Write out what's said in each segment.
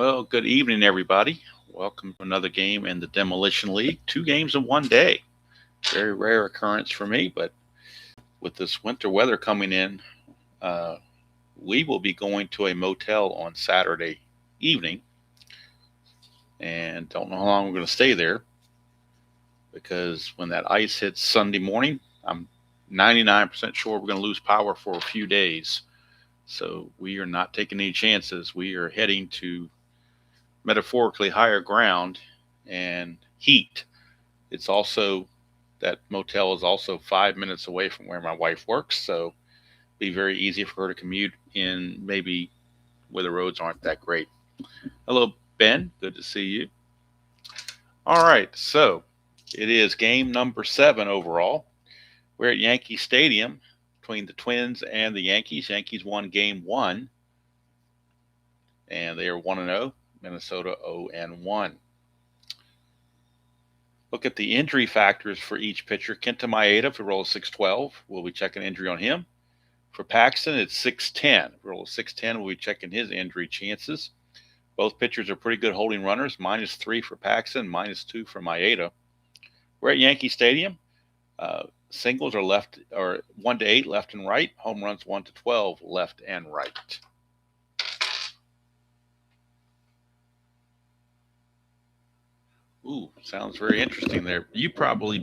Well, good evening, everybody. Welcome to another game in the Demolition League. 2 games in one day. Very rare occurrence for me, but with this winter weather coming in, uh, we will be going to a motel on Saturday evening, and don't know how long we're going to stay there because when that ice hits Sunday morning, I'm 99% sure we're going to lose power for a few days. So we are not taking any chances. We are heading to metaphorically higher ground and heat. It's also that motel is also 5 minutes away from where my wife works, so be very easy for her to commute in maybe where the roads aren't that great. Hello, Ben. Good to see you. All right, so it is game number 7 overall. We're at Yankee Stadium between the Twins and the Yankees. Yankees won game 1, and they are 1-0. Minnesota 0-1. Look at the injury factors for each pitcher. Kenta Maeda, if we roll a 612, we'll be checking injury on him. For Paxton, it's 610. If we roll a 610, we'll be checking his injury chances. Both pitchers are pretty good holding runners. -3 for Paxton, -2 for Maeda. We're at Yankee Stadium. Singles are 1 to 8 left and right. Home runs 1 to 12 left and right. Ooh, sounds very interesting there. You probably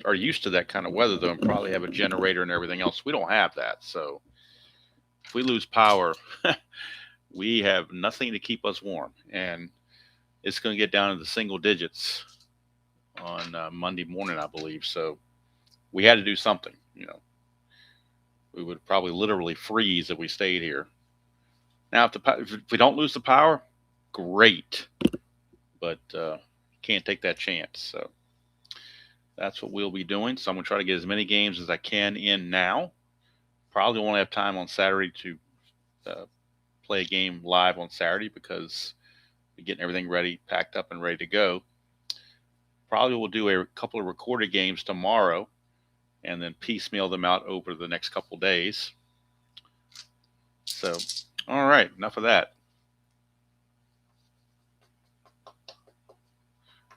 are used to that kind of weather though, and probably have a generator and everything else. We don't have that, so if we lose power, we have nothing to keep us warm, and it's going to get down to the single digits on Monday morning, I believe. So we had to do something. We would probably literally freeze if we stayed here. Now, if we don't lose the power, great, but can't take that chance. So that's what we'll be doing. So I'm going to try to get as many games as I can in now. Probably won't have time on Saturday to play a game live on Saturday because we're getting everything ready, packed up and ready to go. Probably will do a couple of recorded games tomorrow and then piecemeal them out over the next couple days. So, all right, enough of that.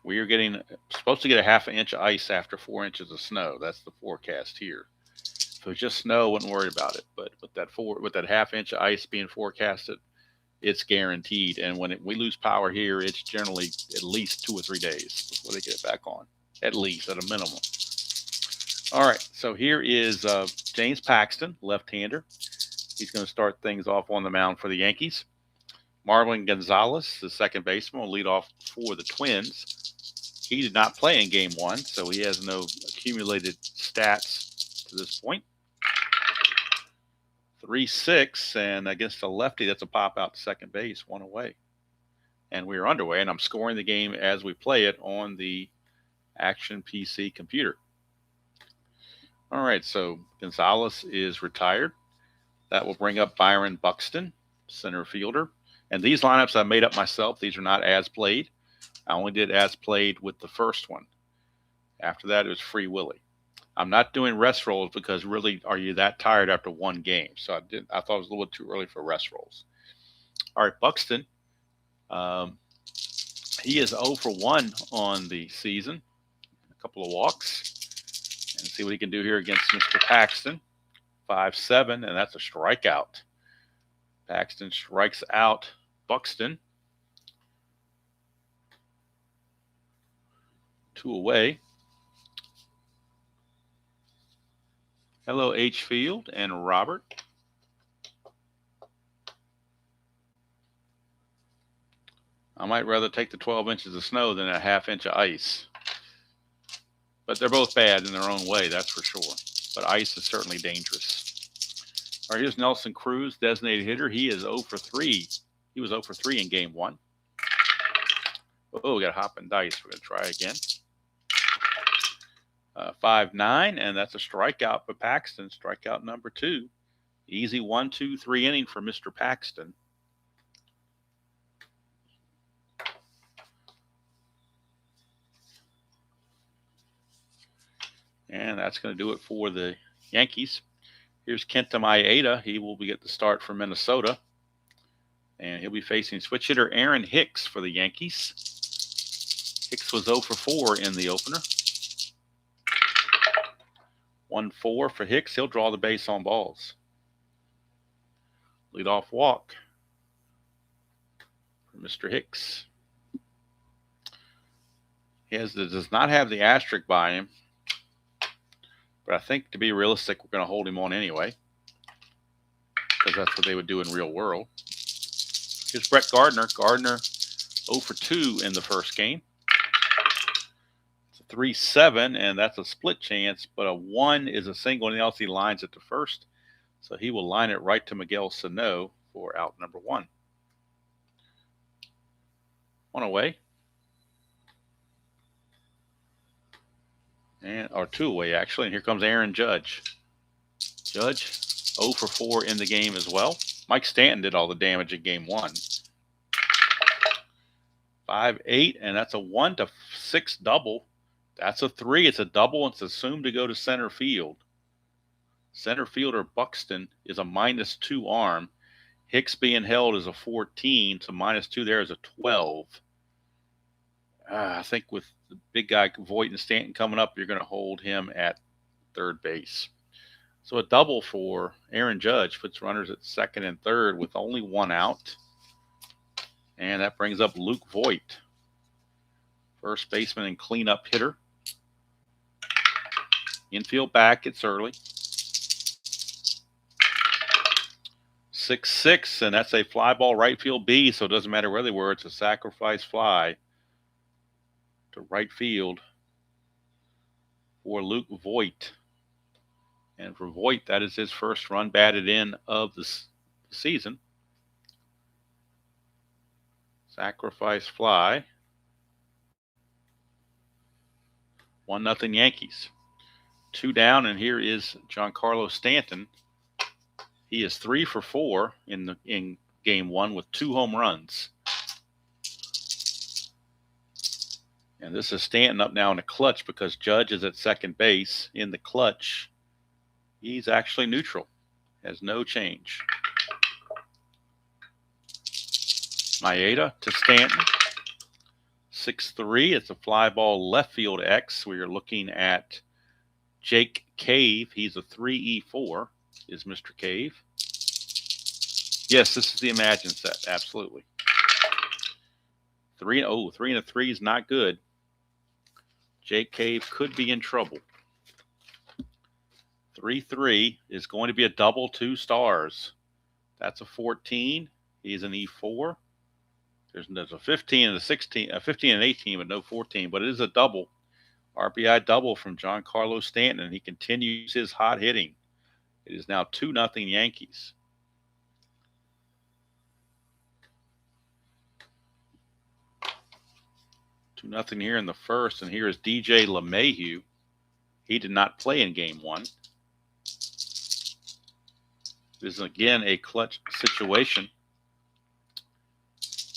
We are supposed to get a half an inch of ice after 4 inches of snow. That's the forecast here. If it was just snow, I wouldn't worry about it. But with that half inch of ice being forecasted, it's guaranteed. And when we lose power here, it's generally at least 2 or 3 days before they get it back on, at least, at a minimum. All right, so here is James Paxton, left-hander. He's going to start things off on the mound for the Yankees. Marwin Gonzalez, the second baseman, will lead off for the Twins. He did not play in game 1, so he has no accumulated stats to this point. 3-6, and against a lefty, that's a pop out to second base, 1 away. And we are underway, and I'm scoring the game as we play it on the Action PC computer. All right, so Gonzalez is retired. That will bring up Byron Buxton, center fielder. And these lineups I made up myself. These are not as played. I only did as played with the first one. After that, it was Free Willy. I'm not doing rest rolls because really, are you that tired after one game? So I thought it was a little bit too early for rest rolls. All right, Buxton. He is 0 for 1 on the season. A couple of walks. And see what he can do here against Mr. Paxton. 5-7, and that's a strikeout. Paxton strikes out Buxton. 2 away. Hello, H. Field and Robert. I might rather take the 12 inches of snow than a half inch of ice. But they're both bad in their own way, that's for sure. But ice is certainly dangerous. All right, here's Nelson Cruz, designated hitter. He is 0 for 3. He was 0 for 3 in game 1. Oh, we got a hop and dice. We're going to try again. 5-9, and that's a strikeout for Paxton. Strikeout number 2. Easy 1-2-3 inning for Mr. Paxton. And that's going to do it for the Yankees. Here's Kenta Maeda. He will get the start for Minnesota. And he'll be facing switch hitter Aaron Hicks for the Yankees. Hicks was 0 for 4 in the opener. 1-4 for Hicks. He'll draw the base on balls. Leadoff walk for Mr. Hicks. He does not have the asterisk by him, but I think to be realistic, we're going to hold him on anyway, because that's what they would do in real world. Here's Brett Gardner. Gardner 0 for 2 in the first game. It's a 3-7, and that's a split chance, but a 1 is a single, and else he lines it to first. So he will line it right to Miguel Sano for out number 1. 1 away. Or 2 away, actually. And here comes Aaron Judge. Judge 0 for 4 in the game as well. Mike Stanton did all the damage in game 1. 5-8, and that's a 1-6 double. That's a 3. It's a double, and it's assumed to go to center field. Center fielder Buxton is a -2 arm. Hicks being held is a 14, so -2 there is a 12. I think with the big guy Voit and Stanton coming up, you're going to hold him at third base. So a double for Aaron Judge puts runners at second and third with only 1 out. And that brings up Luke Voit, first baseman and cleanup hitter. Infield back, it's early. 6-6, and that's a fly ball right field B, so it doesn't matter where they were. It's a sacrifice fly to right field for Luke Voit. And for Voit, that is his first run batted in of the season. Sacrifice fly. 1-0 Yankees. 2 down, and here is Giancarlo Stanton. He is 3 for 4 in game 1 with 2 home runs. And this is Stanton up now in the clutch because Judge is at second base. In the clutch, he's actually neutral. Has no change. Maeda to Stanton. 6-3. It's a fly ball left field X. We are looking at Jake Cave. He's a 3E4. Is Mr. Cave. Yes, this is the Imagine set. Absolutely. 3 and a 3 is not good. Jake Cave could be in trouble. 3-3 is going to be a double 2 stars. That's a 14. He's an E4. There's a 15 and a 16, a 15 and 18, but no 14. But it is a double. RBI double from Giancarlo Stanton, and he continues his hot hitting. It is now 2-0 Yankees. Nothing here in the first, and here is DJ LeMahieu. He did not play in game 1. This is again a clutch situation,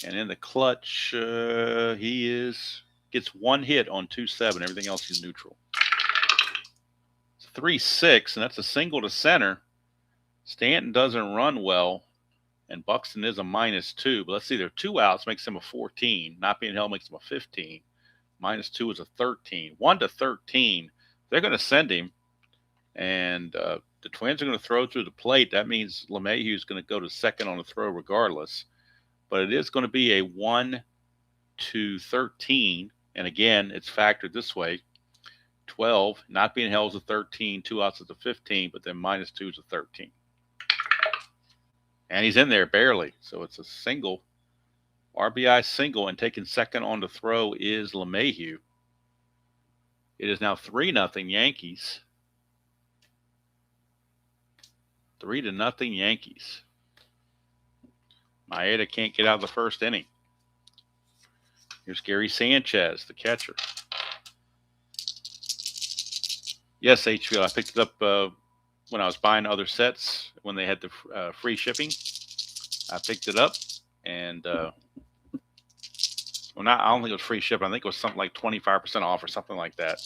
and in the clutch, he gets 1 hit on 2-7. Everything else is neutral. It's 3-6, and that's a single to center. Stanton doesn't run well, and Buxton is a -2. But let's see, there are 2 outs, makes him a 14. Not being held makes him a 15. -2 is a 13. 1-13. They're going to send him, and the Twins are going to throw through the plate. That means LeMahieu is going to go to second on the throw regardless. But it is going to be a 1-13. And again, it's factored this way. 12, not being held is a 13. 2 outs is a 15, but then -2 is a 13. And he's in there barely. So it's a single, RBI single, and taking second on the throw is LeMahieu. It is now 3-0 Yankees. 3-0 Yankees. Maeda can't get out of the first inning. Here's Gary Sanchez, the catcher. Yes, HVL, I picked it up when I was buying other sets, when they had the free shipping. I picked it up, and I don't think it was free shipping. I think it was something like 25% off or something like that.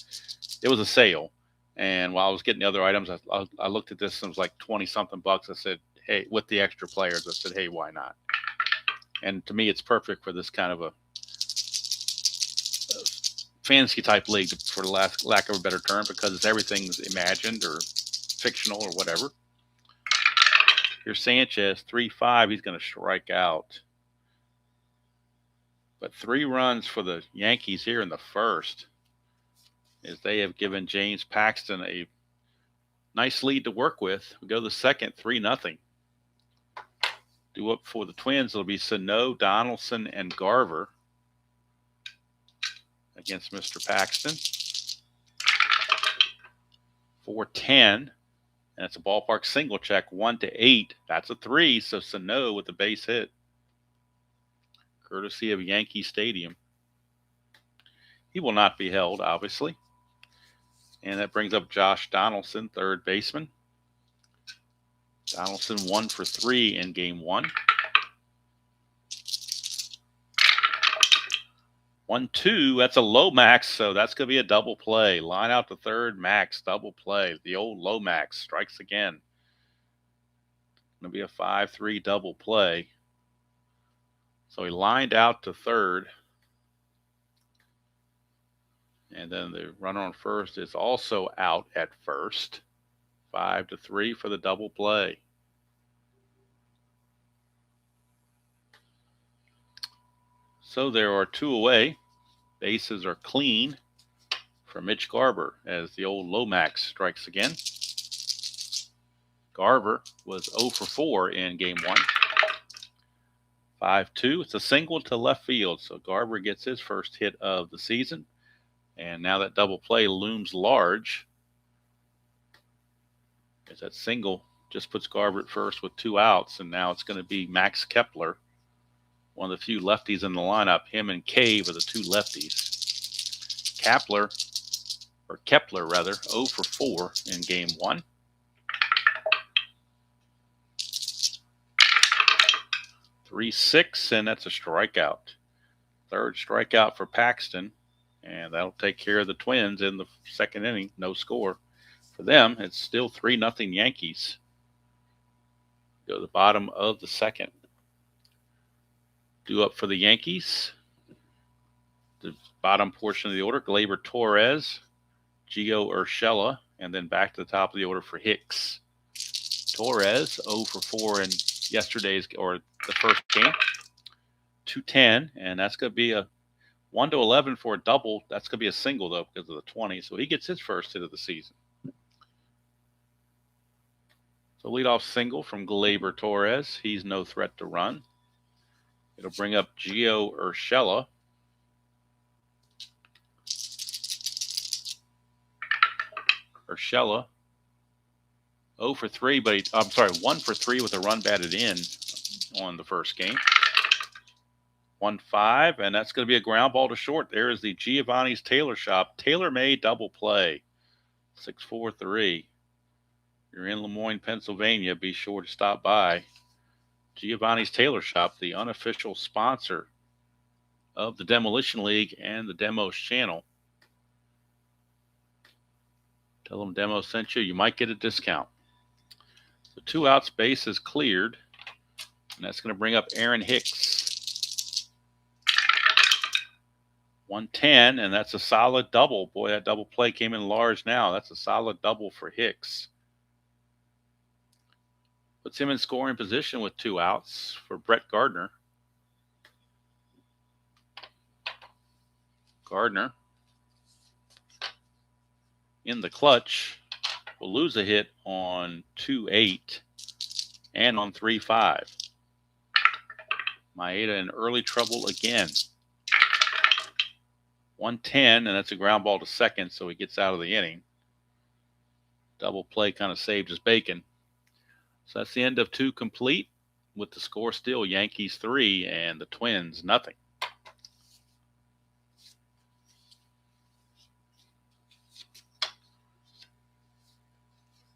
It was a sale, and while I was getting the other items, I looked at this and it was like 20-something bucks. I said, hey, with the extra players, I said, hey, why not? And to me, it's perfect for this kind of a fantasy type league, for the lack of a better term, because everything's imagined or fictional or whatever. Here's Sanchez, 3-5. He's going to strike out. But 3 runs for the Yankees here in the first, as they have given James Paxton a nice lead to work with. We go to the second, 3-0. Due up for the Twins, it'll be Sano, Donaldson, and Garver against Mr. Paxton. 4-10, and it's a ballpark single check, 1-8. That's a 3, so Sano with the base hit, courtesy of Yankee Stadium. He will not be held, obviously. And that brings up Josh Donaldson, third baseman. Donaldson 1 for 3 in game 1. 1-2, that's a Lomax, so that's going to be a double play. Line out to third, Max, double play. The old Lomax strikes again. Going to be a 5-3 double play. So he lined out to third. And then the runner on first is also out at first. 5-3 for the double play. So there are 2 away. Bases are clean for Mitch Garver as the old Lomax strikes again. Garver was 0 for 4 in game 1. 5-2. It's a single to left field, so Garver gets his first hit of the season. And now that double play looms large, as that single just puts Garver at first with 2 outs, and now it's going to be Max Kepler, one of the few lefties in the lineup. Him and Cave are the 2 lefties. Kepler, 0 for 4 in game 1. 3-6, and that's a strikeout. Third strikeout for Paxton, and that'll take care of the Twins in the second inning. No score. For them, it's still 3-0 Yankees. Go to the bottom of the second. Due up for the Yankees, the bottom portion of the order, Gleyber Torres, Gio Urshela, and then back to the top of the order for Hicks. Torres, 0 for 4 in yesterday's, or the first game. 2-10, and that's going to be a 1-11 for a double. That's going to be a single, though, because of the 20, so he gets his first hit of the season. So leadoff single from Gleyber Torres. He's no threat to run. It'll bring up Gio Urshela. Urshela, 0 for 3, but 1 for 3 with a run batted in on the first game. 1-5, and that's going to be a ground ball to short. There is the Giovanni's Tailor Shop tailor-made double play. 643. You're in Lemoyne, Pennsylvania, be sure to stop by. Giovanni's Tailor Shop, the unofficial sponsor of the Demolition League and the Demos channel. Tell them Demo sent you. You might get a discount. The 2 outs, base is cleared, and that's going to bring up Aaron Hicks. 1-10, and that's a solid double. Boy, that double play came in large now. That's a solid double for Hicks. Puts him in scoring position with 2 outs for Brett Gardner. Gardner in the clutch will lose a hit on 2-8 and on 3-5. Maeda in early trouble again. 1-10, and that's a ground ball to second, so he gets out of the inning. Double play kind of saved his bacon. So that's the end of 2 complete, with the score still Yankees 3 and the Twins nothing.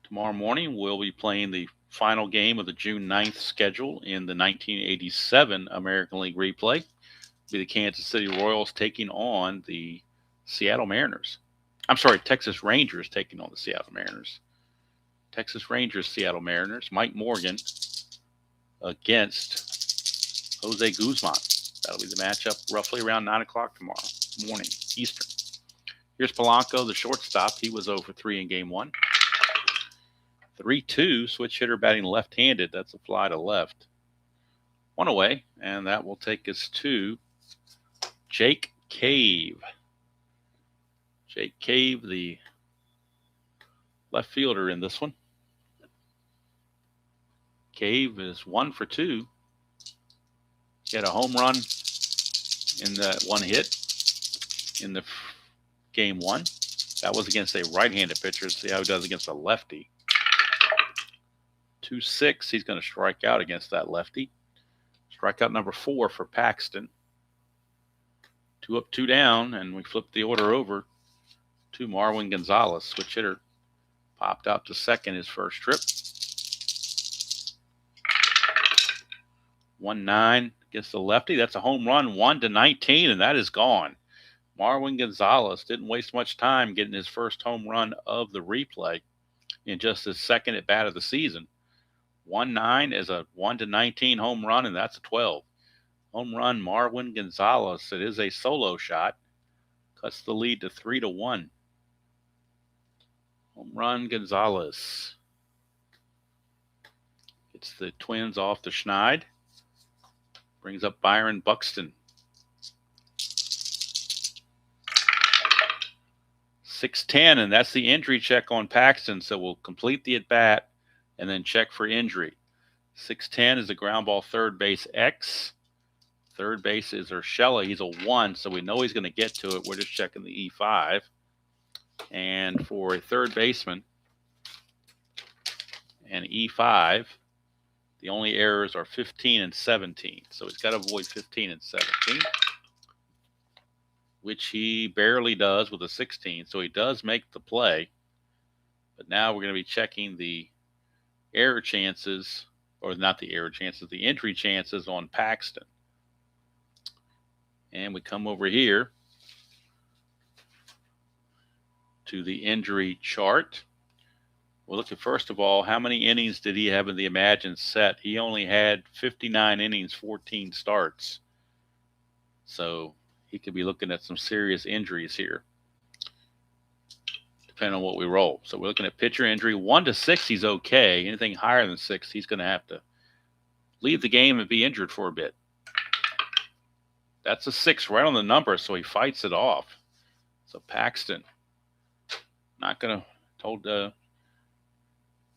Tomorrow morning, we'll be playing the final game of the June 9th schedule in the 1987 American League replay. It'll be the Kansas City Royals taking on the Seattle Mariners. Texas Rangers taking on the Seattle Mariners. Texas Rangers, Seattle Mariners. Mike Morgan against Jose Guzman. That'll be the matchup roughly around 9 o'clock tomorrow morning, Eastern. Here's Polanco, the shortstop. He was 0 for 3 in game 1. 3-2, switch hitter batting left-handed. That's a fly to left. 1 away, and that will take us to Jake Cave. Jake Cave, the left fielder in this one. Cave is 1 for 2. He had a home run in that one hit in the game 1. That was against a right-handed pitcher. See how he does against a lefty. 2-6. He's going to strike out against that lefty. Strikeout number 4 for Paxton. 2 up, 2 down, and we flip the order over to Marwin Gonzalez. Switch hitter popped out to second his first trip. 1-9 against the lefty. That's a home run, 1-19, and that is gone. Marwin Gonzalez didn't waste much time getting his first home run of the replay in just his second at bat of the season. 1-9 is a 1-19 home run, and that's a 12. Home run, Marwin Gonzalez. It is a solo shot. Cuts the lead to 3-1. Home run, Gonzalez. Gets the Twins off the Schneid. Brings up Byron Buxton. 6-10, and that's the injury check on Paxton. So we'll complete the at-bat and then check for injury. 6-10 is a ground ball third base X. Third base is Urshela. He's a 1, so we know he's going to get to it. We're just checking the E5. And for a third baseman, and E5, the only errors are 15 and 17. So he's got to avoid 15 and 17, which he barely does with a 16. So he does make the play. But now we're going to be checking the error chances, or not the error chances, the injury chances on Paxton. And we come over here to the injury chart. We're looking, first of all, how many innings did he have in the Imagine set? He only had 59 innings, 14 starts. So he could be looking at some serious injuries here, depending on what we roll. So we're looking at pitcher injury. 1-6, he's okay. Anything higher than 6, he's going to have to leave the game and be injured for a bit. That's a 6 right on the number, so he fights it off. So Paxton, not going to,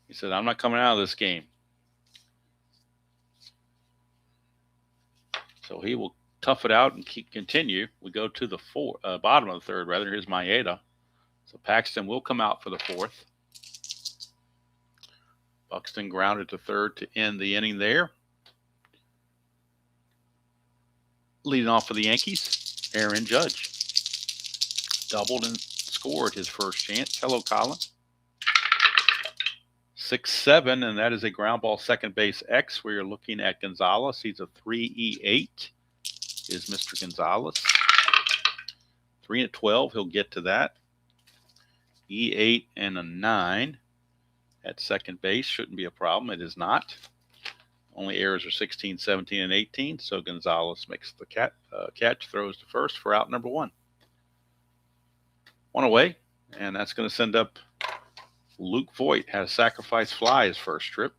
he said, I'm not coming out of this game. So he will tough it out and continue. We go to the bottom of the third, rather. Here's Maeda. So Paxton will come out for the 4th. Buxton grounded to third to end the inning there. Leading off for the Yankees, Aaron Judge. Doubled and scored his first chance. Hello, Colin. 6-7, and that is a ground ball second base X. We are looking at Gonzalez. He's a 3E8, is Mr. Gonzalez. 3-12, he'll get to that. E8 and a 9 at second base shouldn't be a problem. It is not. Only errors are 16, 17, and 18, so Gonzalez makes the catch, throws to first for out number 1. 1 away, and that's going to send up Luke Voigt. Had a sacrifice fly his first trip.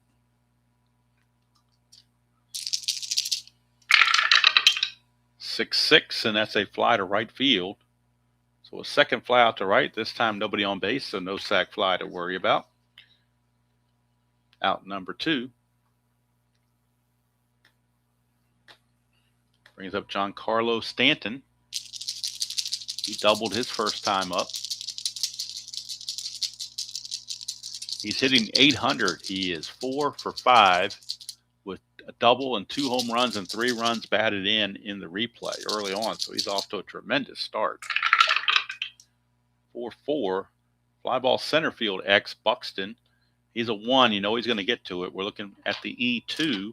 6-6, and that's a fly to right field. So a second fly out to right. This time nobody on base, so no sac fly to worry about. Out number 2. Brings up Giancarlo Stanton. He doubled his first time up. He's hitting 800. He is 4 for 5 with a double and 2 home runs and 3 runs batted in the replay early on. So he's off to a tremendous start. 4-4. Fly ball center field X Buxton. He's a 1. You know he's going to get to it. We're looking at the E2.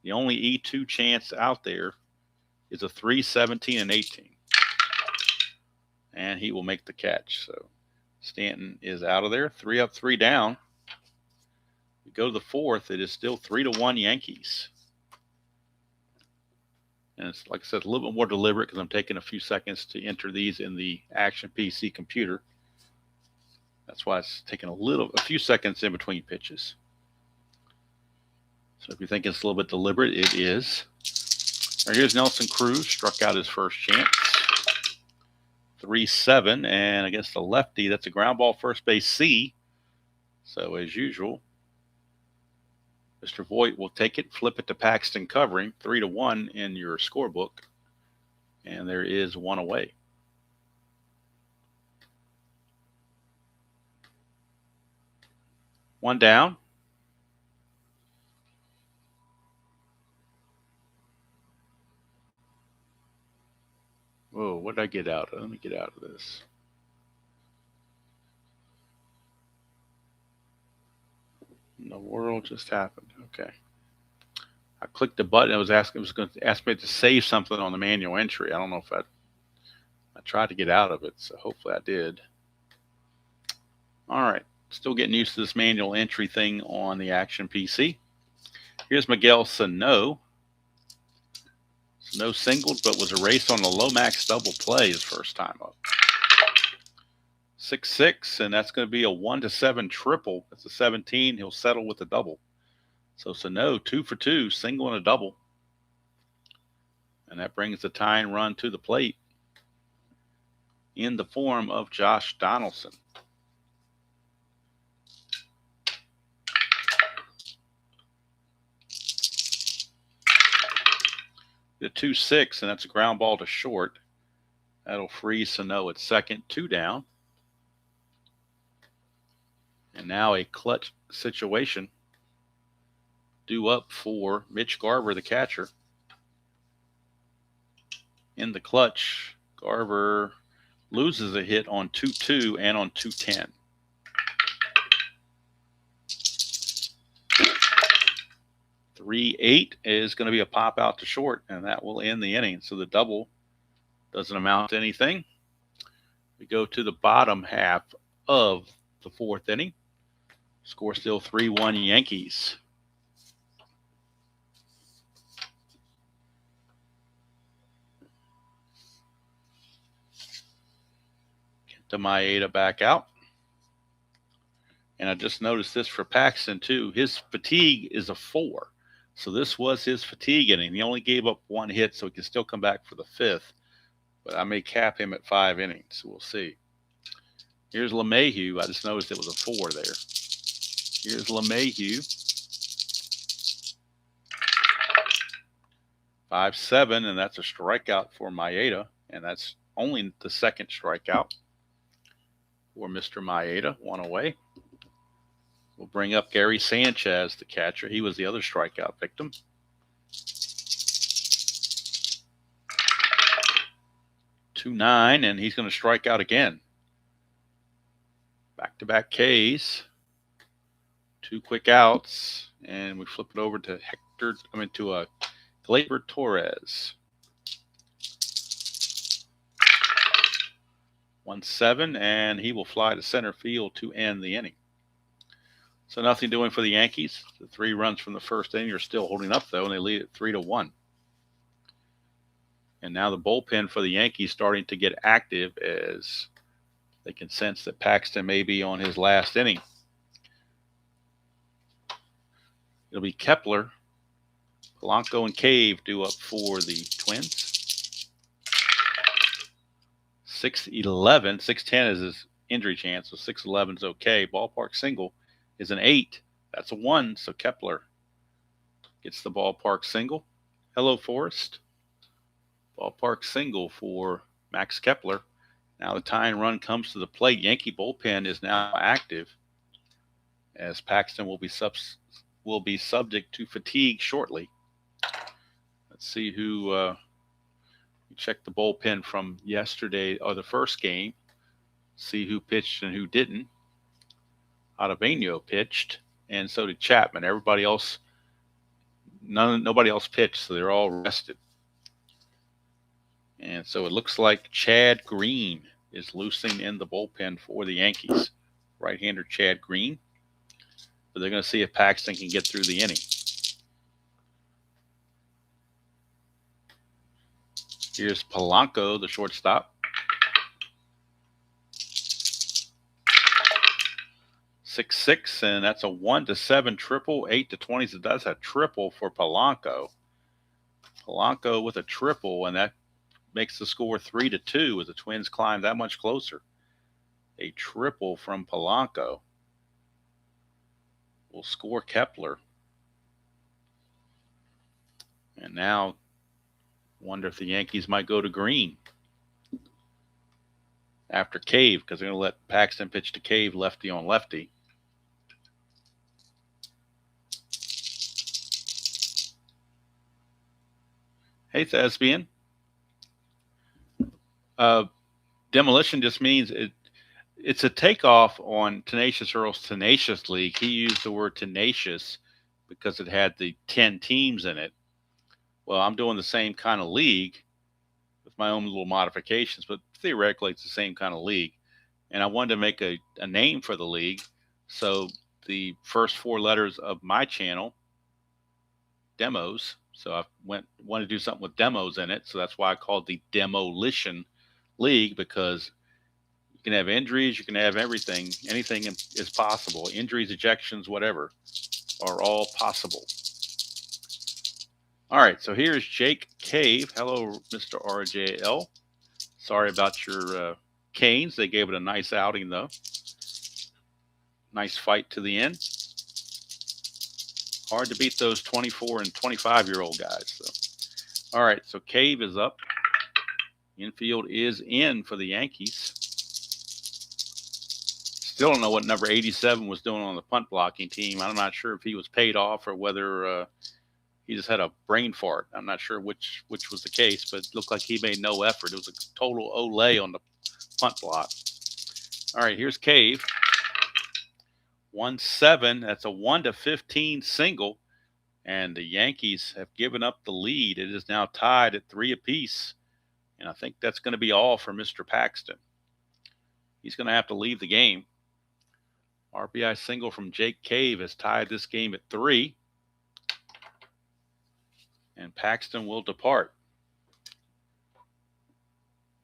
The only E2 chance out there is a 3, 17, and 18. And he will make the catch. So Stanton is out of there. 3 up, 3 down. We go to the 4th. It is still 3-1 Yankees. And it's, like I said, a little bit more deliberate because I'm taking a few seconds to enter these in the Action PC computer. That's why it's taking a few seconds in between pitches. So if you think it's a little bit deliberate, it is. Here's Nelson Cruz, struck out his first chance. 3-7, and against the lefty, that's a ground ball, first base C. So as usual, Mr. Voigt will take it, flip it to Paxton covering, 3-1 in your scorebook, and there is one away. One down. Whoa, what did I get out of? Let me get out of this. In the world just happened. Okay. I clicked the button. It was going to ask me to save something on the manual entry. I don't know if I tried to get out of it, so hopefully I did. All right. Still getting used to this manual entry thing on the Action PC. Here's Miguel Sano. Sano singled, but was erased on the Lomax double play his first time up. 6-6, and that's going to be a 1-7 triple. That's a 17. He'll settle with a double. So Sano, 2 for 2, single and a double. And that brings the tying run to the plate in the form of Josh Donaldson. The 2-6, and that's a ground ball to short. That'll free Sano at second, 2 down. And now a clutch situation due up for Mitch Garver, the catcher. In the clutch, Garver loses a hit on 2-2 and on 2-10. "3-8" is going to be a pop out to short, and that will end the inning. So the double doesn't amount to anything. We go to the bottom half of the fourth inning. Score still 3-1 Yankees. Get the Maeda back out. And I just noticed this for Paxton too. His fatigue is a 4. So this was his fatigue inning. He only gave up 1 hit, so he can still come back for the 5th. But I may cap him at 5 innings. We'll see. Here's LeMahieu. I just noticed it was a 4 there. Here's LeMahieu. 5-7, and that's a strikeout for Maeda. And that's only the second strikeout for Mr. Maeda. 1 away. We'll bring up Gary Sanchez, the catcher. He was the other strikeout victim. 2-9, and he's going to strike out again. Back-to-back Ks. 2 quick outs, and we flip it over to Gleyber Torres. 1-7, and he will fly to center field to end the inning. So nothing doing for the Yankees. The 3 runs from the first inning are still holding up, though, and they lead at 3-1. And now the bullpen for the Yankees starting to get active as they can sense that Paxton may be on his last inning. It'll be Kepler, Polanco, and Cave due up for the Twins. 6-11. 6-10 is his injury chance, so 6-11 is okay. Ballpark single is an 8. That's a 1, so Kepler gets the ballpark single. Hello, Forrest. Ballpark single for Max Kepler. Now the tying run comes to the plate. Yankee bullpen is now active as Paxton will be subject to fatigue shortly. Let's see who check the bullpen from yesterday or the first game. See who pitched and who didn't. Ottavino pitched, and so did Chapman. Everybody else, nobody else pitched, so they're all rested. And so it looks like Chad Green is loosing in the bullpen for the Yankees. Right-hander Chad Green. But they're going to see if Paxton can get through the inning. Here's Polanco, the shortstop. 6-6, and that's a 1-7 triple. 8-20, so that's a triple for Polanco. Polanco with a triple, and that makes the score 3-2 as the Twins climb that much closer. A triple from Polanco will score Kepler. And now, wonder if the Yankees might go to Green after Cave, because they're going to let Paxton pitch to Cave, lefty on lefty. Hey, Thespian. Demolition just means it's a takeoff on Tenacious Earl's Tenacious League. He used the word tenacious because it had the 10 teams in it. Well, I'm doing the same kind of league with my own little modifications, but theoretically it's the same kind of league. And I wanted to make a name for the league. So the first 4 letters of my channel, demos. So I wanted to do something with demos in it. So that's why I called the Demolition League, because you can have injuries, you can have everything. Anything is possible. Injuries, ejections, whatever are all possible. All right, so here's Jake Cave. Hello, Mr. RJL. Sorry about your Canes. They gave it a nice outing, though. Nice fight to the end. Hard to beat those 24 and 25-year-old guys. So. All right, so Cave is up. Infield is in for the Yankees. Still don't know what number 87 was doing on the punt blocking team. I'm not sure if he was paid off or whether he just had a brain fart. I'm not sure which was the case, but it looked like he made no effort. It was a total Olay on the punt block. All right, here's Cave. 1-7. That's a 1-15 single. And the Yankees have given up the lead. It is now tied at 3 apiece. And I think that's going to be all for Mr. Paxton. He's going to have to leave the game. RBI single from Jake Cave has tied this game at 3. And Paxton will depart.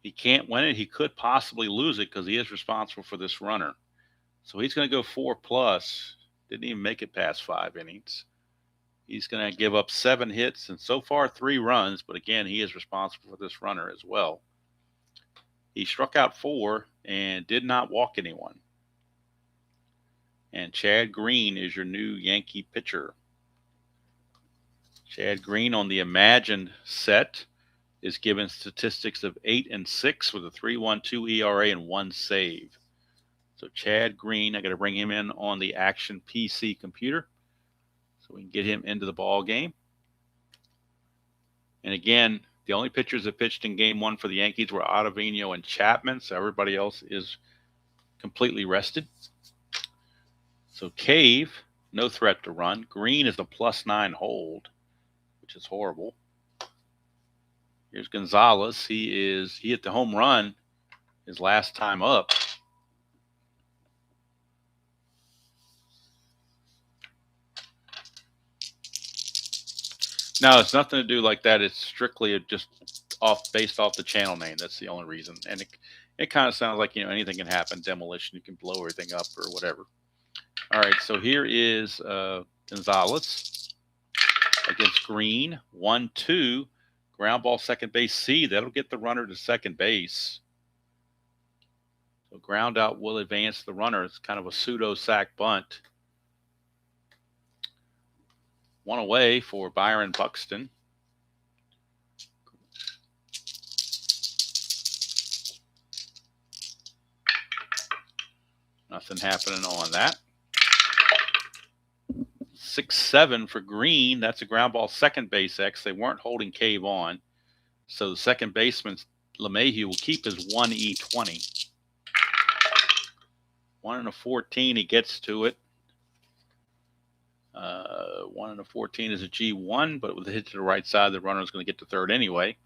He can't win it. He could possibly lose it because he is responsible for this runner. So he's going to go 4+. Didn't even make it past 5 innings. He's going to give up 7 hits and so far 3 runs. But again, he is responsible for this runner as well. He struck out 4 and did not walk anyone. And Chad Green is your new Yankee pitcher. Chad Green on the Imagine set is given statistics of 8-6 with a 3.12 ERA and 1 save. So Chad Green, I got to bring him in on the Action PC computer so we can get him into the ball game. And again, the only pitchers that pitched in Game 1 for the Yankees were Ottavino and Chapman, so everybody else is completely rested. So Cave, no threat to run. Green is a +9 hold, which is horrible. Here's Gonzalez. He hit the home run his last time up. No, it's nothing to do like that. It's strictly just based off the channel name. That's the only reason. And it kind of sounds like, anything can happen. Demolition, you can blow everything up or whatever. All right, so here is Gonzalez against Green. 1-2. Ground ball, second base C. That'll get the runner to second base. So ground out will advance the runner. It's kind of a pseudo sack bunt. 1 away for Byron Buxton. Nothing happening on that. 6-7 for Green. That's a ground ball, second base X. They weren't holding Cave on. So the second baseman, LeMahieu, will keep his 1E20. 1-14, he gets to it. 1-14 is a G1, but with a hit to the right side, the runner is going to get to third anyway.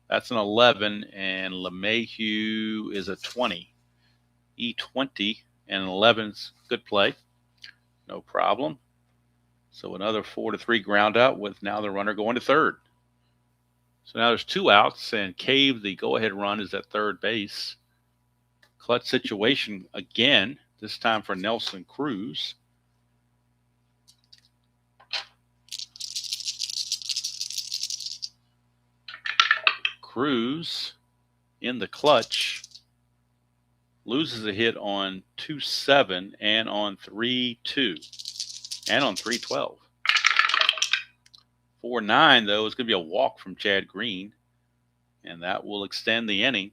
That's an 11, and LeMahieu is a 20. E20 and an 11's good play. No problem. So another 4-3 ground out with now the runner going to third. So now there's 2 outs, and Cave, the go-ahead run, is at third base. Clutch situation again, this time for Nelson Cruz. Cruz in the clutch loses a hit on 2-7 and on 3-2 and on 3-12. 4-9, though, is going to be a walk from Chad Green, and that will extend the inning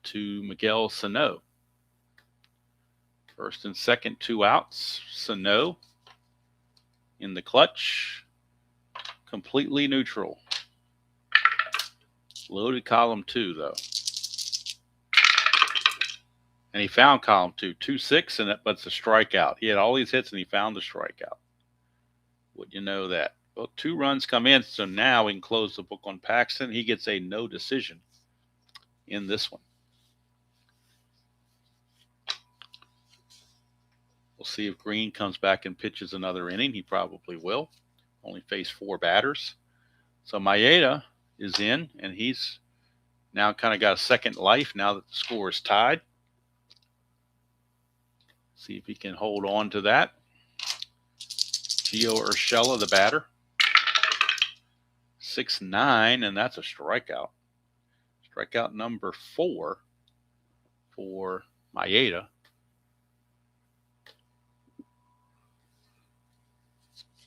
to Miguel Sano. First and second, 2 outs. Sano in the clutch, completely neutral. Loaded column 2, though. And he found column 2, 2-6, but it's a strikeout. He had all these hits, and he found the strikeout. Would you know that? Well, 2 runs come in, so now we can close the book on Paxton. He gets a no decision in this one. We'll see if Green comes back and pitches another inning. He probably will. Only faced 4 batters. So Maeda is in, and he's now kind of got a second life now that the score is tied. See if he can hold on to that. Gio Urshela, the batter. 6-9, and that's a strikeout. Strikeout number 4 for Maeda.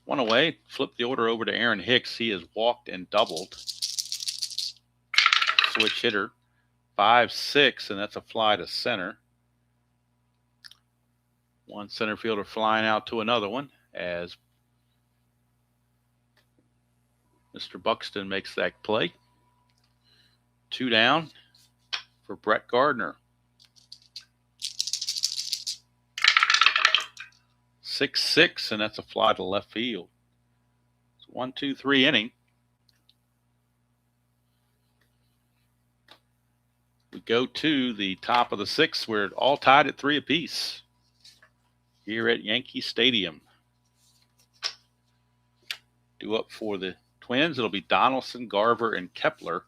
One away. Flip the order over to Aaron Hicks. He has walked and doubled. Switch hitter. 5-6, and that's a fly to center. One center fielder flying out to another one as Mr. Buxton makes that play. 2 down for Brett Gardner. 6-6, and that's a fly to left field. It's 1-2-3 inning. We go to the top of the 6th. We're all tied at 3 apiece here at Yankee Stadium. Due up for the Twins, it'll be Donaldson, Garver, and Kepler.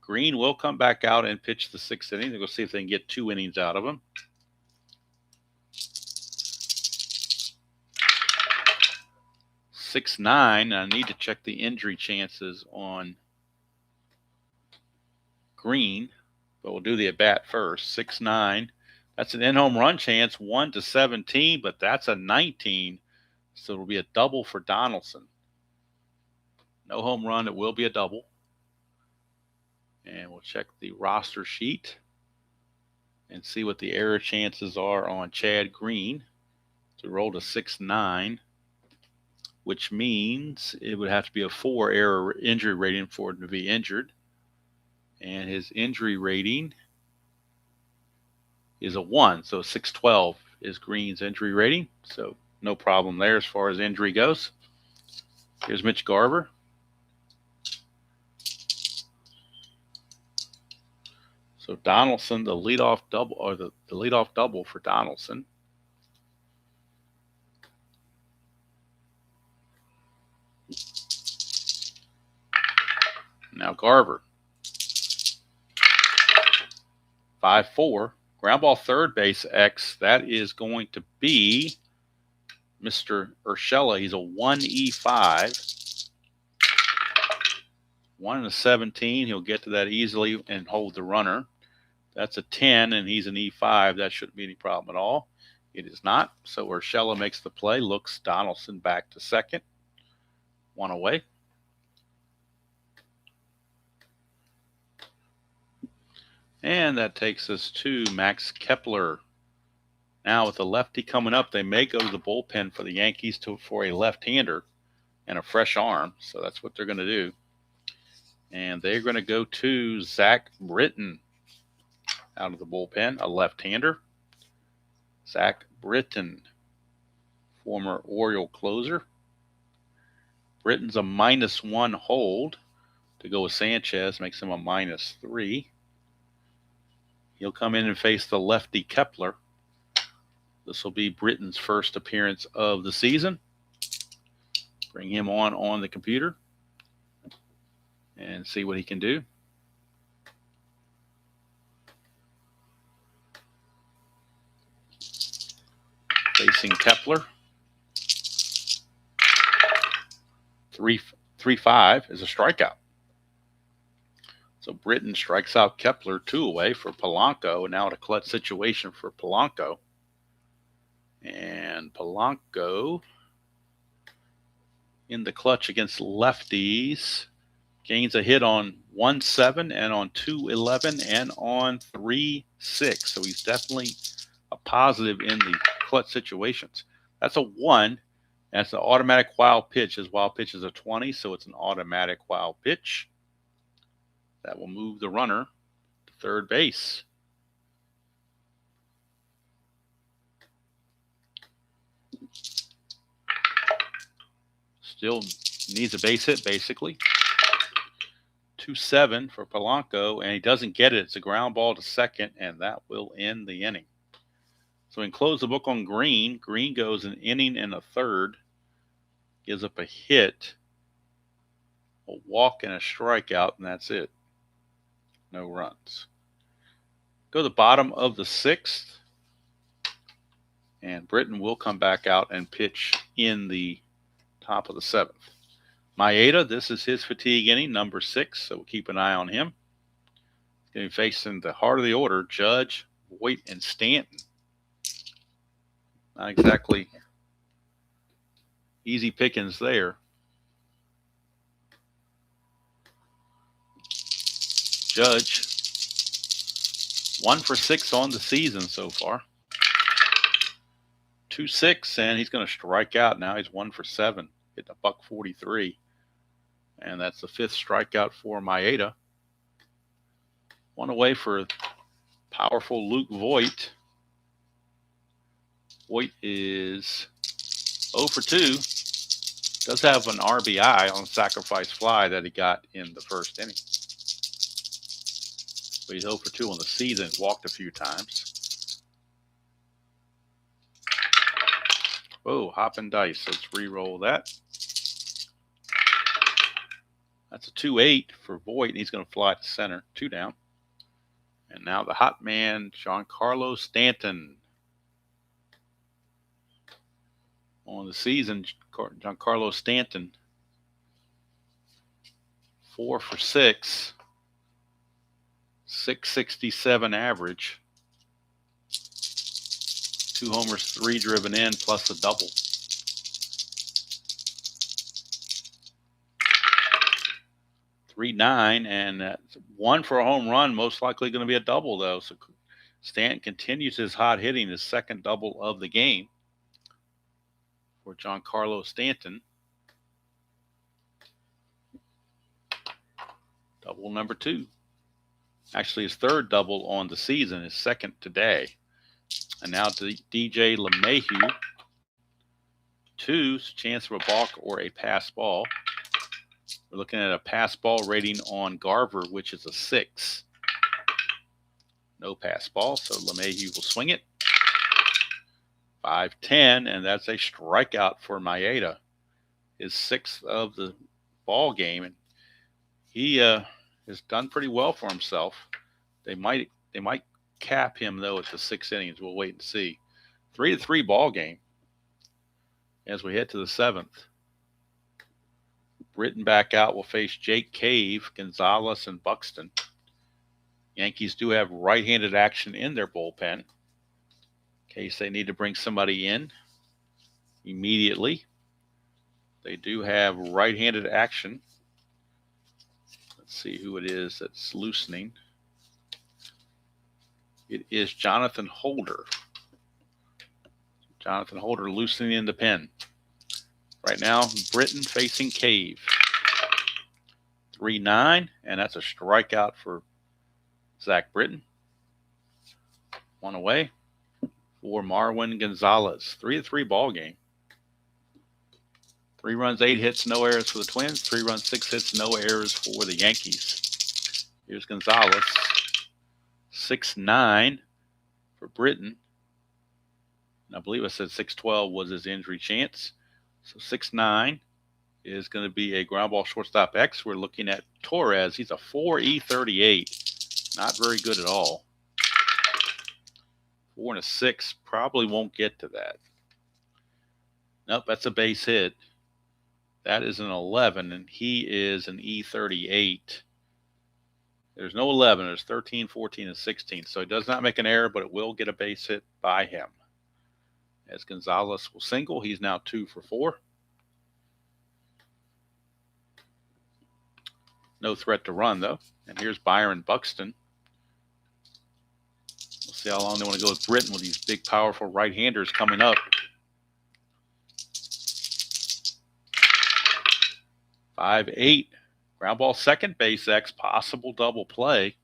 Green will come back out and pitch the 6th inning. They're going to see if they can get 2 innings out of him. 6-9. I need to check the injury chances on Green, but we'll do the at-bat first. 6-9. That's an in-home run chance, 1-17, but that's a 19, so it'll be a double for Donaldson. No home run, it will be a double. And we'll check the roster sheet and see what the error chances are on Chad Green to roll to 6-9, which means it would have to be a 4 error injury rating for him to be injured. And his injury rating is a 1, so 612 is Green's injury rating. So no problem there as far as injury goes. Here's Mitch Garver. So Donaldson, the leadoff double, or the leadoff double for Donaldson. Now Garver. 5-4. Ground ball third base X. That is going to be Mr. Urshela. He's a 1E5. 1-17. He'll get to that easily and hold the runner. That's a 10, and he's an E5. That shouldn't be any problem at all. It is not. So Urshela makes the play, looks Donaldson back to second. 1 away. And that takes us to Max Kepler. Now with the lefty coming up, they may go to the bullpen for the Yankees for a left-hander and a fresh arm. So that's what they're going to do. And they're going to go to Zach Britton out of the bullpen, a left-hander. Zach Britton, former Oriole closer. Britton's a -1 hold to go with Sanchez, makes him a -3. He'll come in and face the lefty Kepler. This will be Britton's first appearance of the season. Bring him on the computer. and see what he can do. Facing Kepler. 3-5 is a strikeout. So Britton strikes out Kepler 2 away for Polanco. Now a clutch situation for Polanco. And Polanco in the clutch against lefties gains a hit on 1-7 and on 2-11 and on 3-6. So he's definitely a positive in the clutch situations. That's a 1. That's an automatic wild pitch. His wild pitch is a 20, so it's an automatic wild pitch. That will move the runner to third base. Still needs a base hit, basically. 2-7 for Polanco, and he doesn't get it. It's a ground ball to second, and that will end the inning. So we can close the book on Green. Green goes an inning and a third, gives up a hit, a walk, and a strikeout, and that's it. No runs. Go to the bottom of the 6th, and Britton will come back out and pitch in the top of the 7th. Maeda, this is his fatigue inning, number 6, so we'll keep an eye on him. He's going to be facing the heart of the order, Judge, Voit, and Stanton. Not exactly easy pickings there. Judge, 1 for 6 on the season so far. 2-6, and he's going to strike out. Now he's 1 for 7, hitting a $143. And that's the 5th strikeout for Maeda. 1 away for powerful Luke Voit. Voit is 0 for 2. Does have an RBI on a sacrifice fly that he got in the first inning. But he's 0 for 2 on the season. Walked a few times. Oh, hopping dice. Let's re-roll that. That's a 2-8 for Voit. He's going to fly to center. 2 down. And now the hot man, Giancarlo Stanton. On the season, Giancarlo Stanton, 4 for 6, 667 average, 2 homers, 3 driven in, plus a double. .39, and 1 for a home run, most likely going to be a double, though. So Stanton continues his hot hitting, his 2nd double of the game for Giancarlo Stanton. Double number 2. Actually, his 3rd double on the season, his 2nd today. And now to DJ LeMahieu. 2, chance for a balk or a pass ball. We're looking at a pass ball rating on Garver, which is a 6. No pass ball, so LeMahieu will swing it. 5-10, and that's a strikeout for Maeda. His 6th of the ball game, and he has done pretty well for himself. They might cap him though at the 6 innings. We'll wait and see. 3-3 ball game as we head to the 7th. Britton back out will face Jake Cave, Gonzalez, and Buxton. Yankees do have right-handed action in their bullpen in case they need to bring somebody in immediately. They do have right-handed action. Let's see who it is that's loosening. It is Jonathan Holder. Jonathan Holder loosening in the pen. Right now, Britton facing Cave. 3-9, and that's a strikeout for Zach Britton. 1 away for Marwin Gonzalez. 3-3 ball game. 3 runs, 8 hits, no errors for the Twins. 3 runs, 6 hits, no errors for the Yankees. Here's Gonzalez. 6-9 for Britton. And I believe I said 6-12 was his injury chance. So 6-9 is going to be a ground ball shortstop X. We're looking at Torres. He's a 4E38. Not very good at all. 4 and a 6. Probably won't get to that. Nope, that's a base hit. That is an 11, and he is an E38. There's no 11. There's 13, 14, and 16. So he does not make an error, but it will get a base hit by him. As Gonzalez will single, he's now 2 for 4. No threat to run, though. And here's Byron Buxton. We'll see how long they want to go with Britton with these big, powerful right-handers coming up. 5-8. Ground ball second base X, possible double play.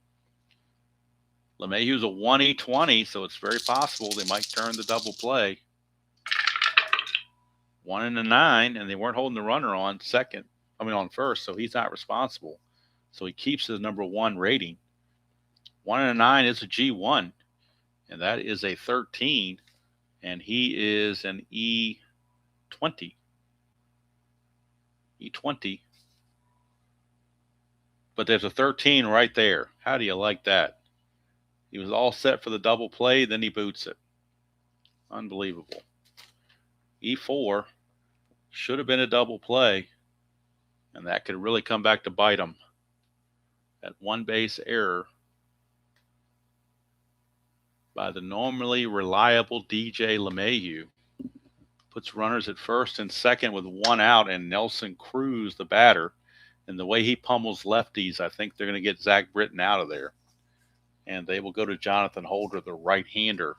LeMahieu's a 1E20, so it's very possible they might turn the double play. 1 and a 9, and they weren't holding the runner on first, so he's not responsible. So he keeps his number 1 rating. 1 and a 9 is a G1, and that is a 13, and he is an E20. E20. But there's a 13 right there. How do you like that? He was all set for the double play, then he boots it. Unbelievable. E4 should have been a double play, and that could really come back to bite him. That one base error by the normally reliable DJ LeMahieu puts runners at first and second with 1 out, and Nelson Cruz, the batter, and the way he pummels lefties, I think they're going to get Zach Britton out of there. And they will go to Jonathan Holder, the right-hander.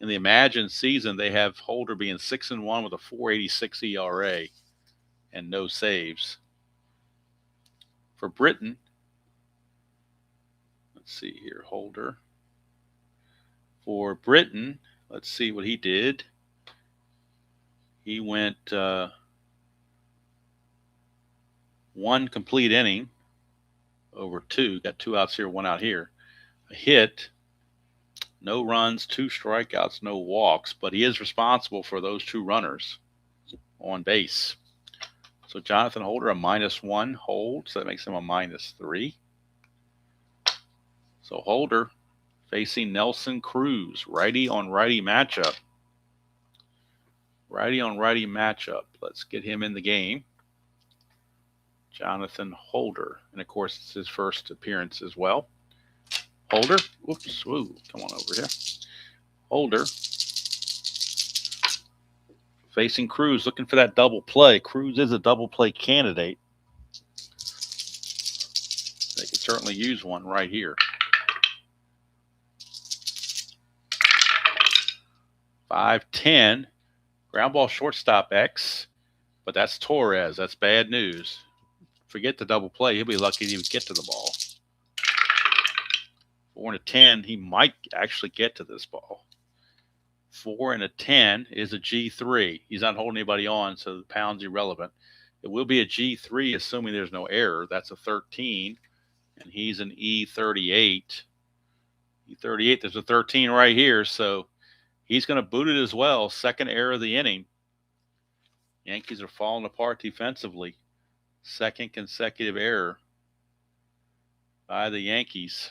In the imagined season, they have Holder being 6-1 with a 4.86 ERA and no saves. For Britton, let's see here, Holder. For Britton, let's see what he did. He went 1 complete inning over 2. Got 2 outs here, 1 out here. A hit, no runs, 2 strikeouts, no walks, but he is responsible for those 2 runners on base. So Jonathan Holder, a -1 hold, so that makes him a -3. So Holder facing Nelson Cruz, righty on righty matchup. Righty on righty matchup. Let's get him in the game. Jonathan Holder. And of course, it's his first appearance as well. Holder. Whoops. Woo. Come on over here. Holder. Facing Cruz, looking for that double play. Cruz is a double play candidate. They could certainly use one right here. 5-10. Ground ball shortstop X. But that's Torres. That's bad news. Forget the double play. He'll be lucky to even get to the ball. 4 and a 10. He might actually get to this ball. 4 and a 10 is a G3. He's not holding anybody on, so the pound's irrelevant. It will be a G3, assuming there's no error. That's a 13, and he's an E38. E38, there's a 13 right here, so he's going to boot it as well. Second error of the inning. Yankees are falling apart defensively. Second consecutive error by the Yankees.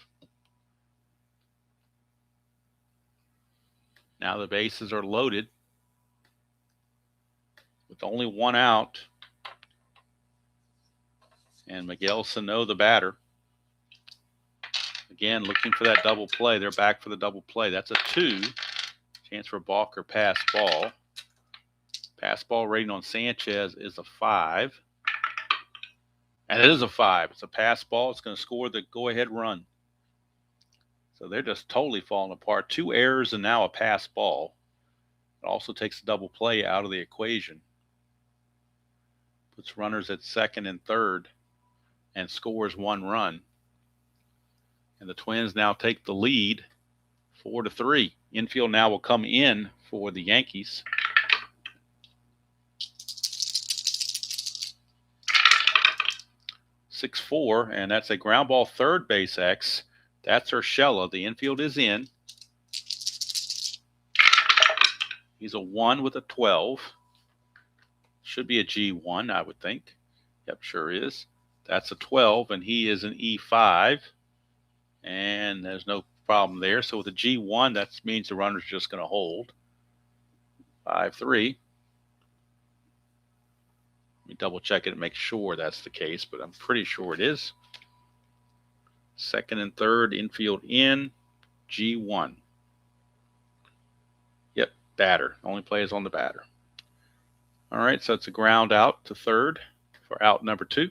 Now the bases are loaded with only 1 out. And Miguel Sano, the batter. Again, looking for that double play. They're back for the double play. That's a 2. Chance for a balk or pass ball. Pass ball rating on Sanchez is a 5. And it is a 5. It's a pass ball. It's going to score the go-ahead run. So they're just totally falling apart. 2 errors and now a pass ball. It also takes the double play out of the equation. Puts runners at second and third and scores 1 run. And the Twins now take the lead 4-3. Infield now will come in for the Yankees. .64, and that's a ground ball third base X. That's Urshela. The infield is in. He's a 1 with a 12. Should be a G1, I would think. Yep, sure is. That's a 12, and he is an E5. And there's no problem there. So with a G1, that means the runner's just going to hold. 5-3. Let me double check it and make sure that's the case, but I'm pretty sure it is. Second and third, infield in, G1. Yep, batter. Only plays on the batter. All right, so it's a ground out to third for out number 2.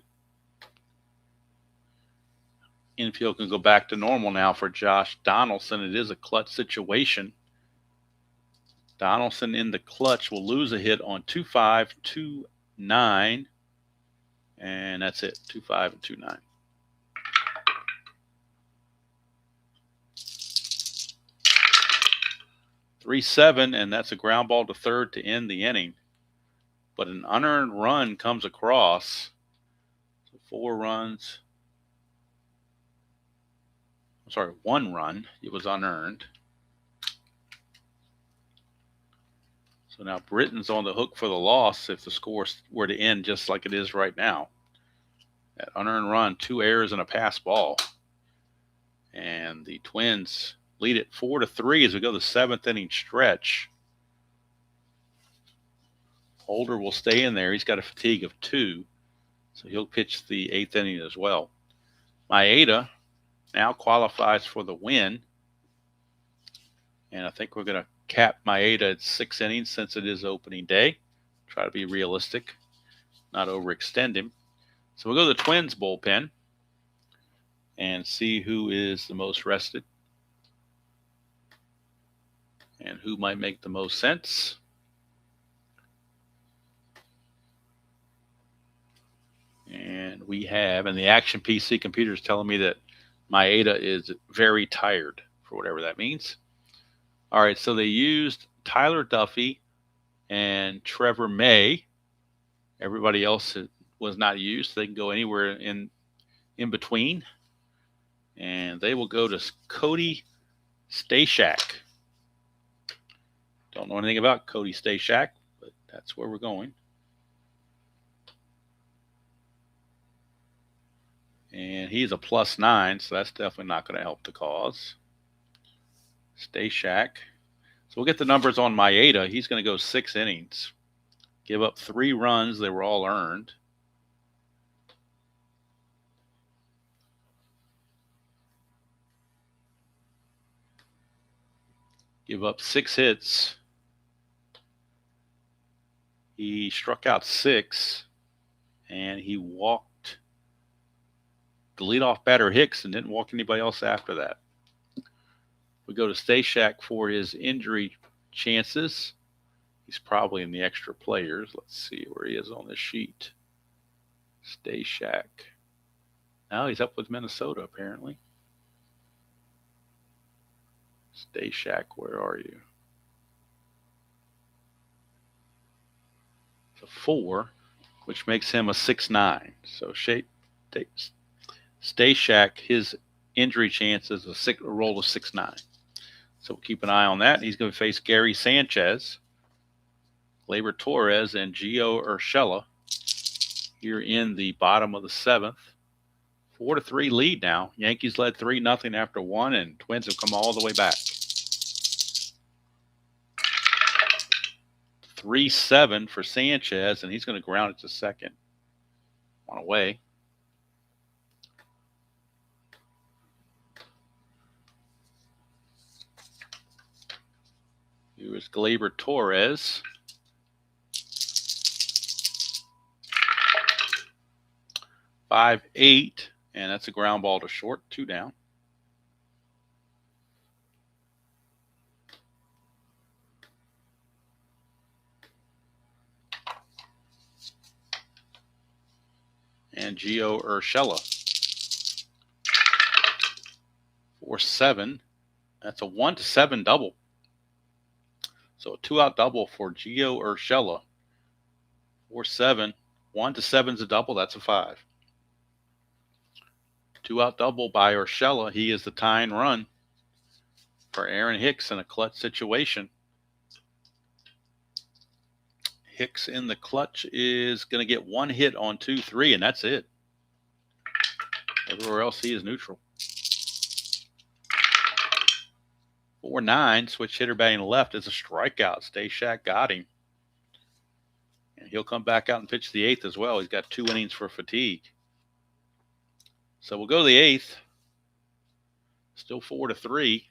Infield can go back to normal now for Josh Donaldson. It is a clutch situation. Donaldson in the clutch will lose a hit on 2-5, 2-9, and that's it, 2-5 and 2-9. Three-7, and that's a ground ball to third to end the inning. But an unearned run comes across. So 4 runs. I'm sorry, 1 run. It was unearned. So now Britton's on the hook for the loss if the score were to end just like it is right now. That unearned run, 2 errors and a pass ball. And the Twins lead it 4-3 as we go to the 7th inning stretch. Holder will stay in there. He's got a fatigue of 2, so he'll pitch the 8th inning as well. Maeda now qualifies for the win, and I think we're going to cap Maeda at 6 innings since it is opening day. Try to be realistic, not overextend him. So we'll go to the Twins bullpen and see who is the most rested and who might make the most sense. And we have, and the Action PC computer is telling me that Maeda is very tired, for whatever that means. All right, so they used Tyler Duffy and Trevor May. Everybody else was not used. They can go anywhere in between. And they will go to Cody Stashak. Don't know anything about Cody Stashak, but that's where we're going. And he's a +9, so that's definitely not going to help the cause. Stashak. So we'll get the numbers on Maeda. He's going to go 6 innings. Give up 3 runs. They were all earned. Give up 6 hits. He struck out 6, and he walked the leadoff batter Hicks and didn't walk anybody else after that. We go to Stashak for his injury chances. He's probably in the extra players. Let's see where he is on the sheet. Stashak. Now he's up with Minnesota, apparently. Stashak, where are you? It's a 4, which makes him a 6-9. So Stashak, his injury chances a roll of 6-9. So we'll keep an eye on that. He's going to face Gary Sanchez, Gleyber Torres, and Gio Urshela here in the bottom of the 7th. 4-3 lead now. Yankees led 3-0 after 1, and Twins have come all the way back. 3-7 for Sanchez, and he's going to ground it to second. On away. Here's Gleyber Torres. 5-8, and that's a ground ball to short, 2 down. And Gio Urshela. 4-7. That's a 1-7 double. So a 2-out double for Gio Urshela. 4-7. 1-7 is a double. That's a 5. 2-out double by Urshela. He is the tying run for Aaron Hicks in a clutch situation. Hicks in the clutch is going to get one hit on 2-3, and that's it. Everywhere else he is neutral. 4-9, switch hitter batting left is a strikeout. Stashak got him. And he'll come back out and pitch the 8th as well. He's got 2 innings for fatigue. So we'll go to the 8th. Still 4-3.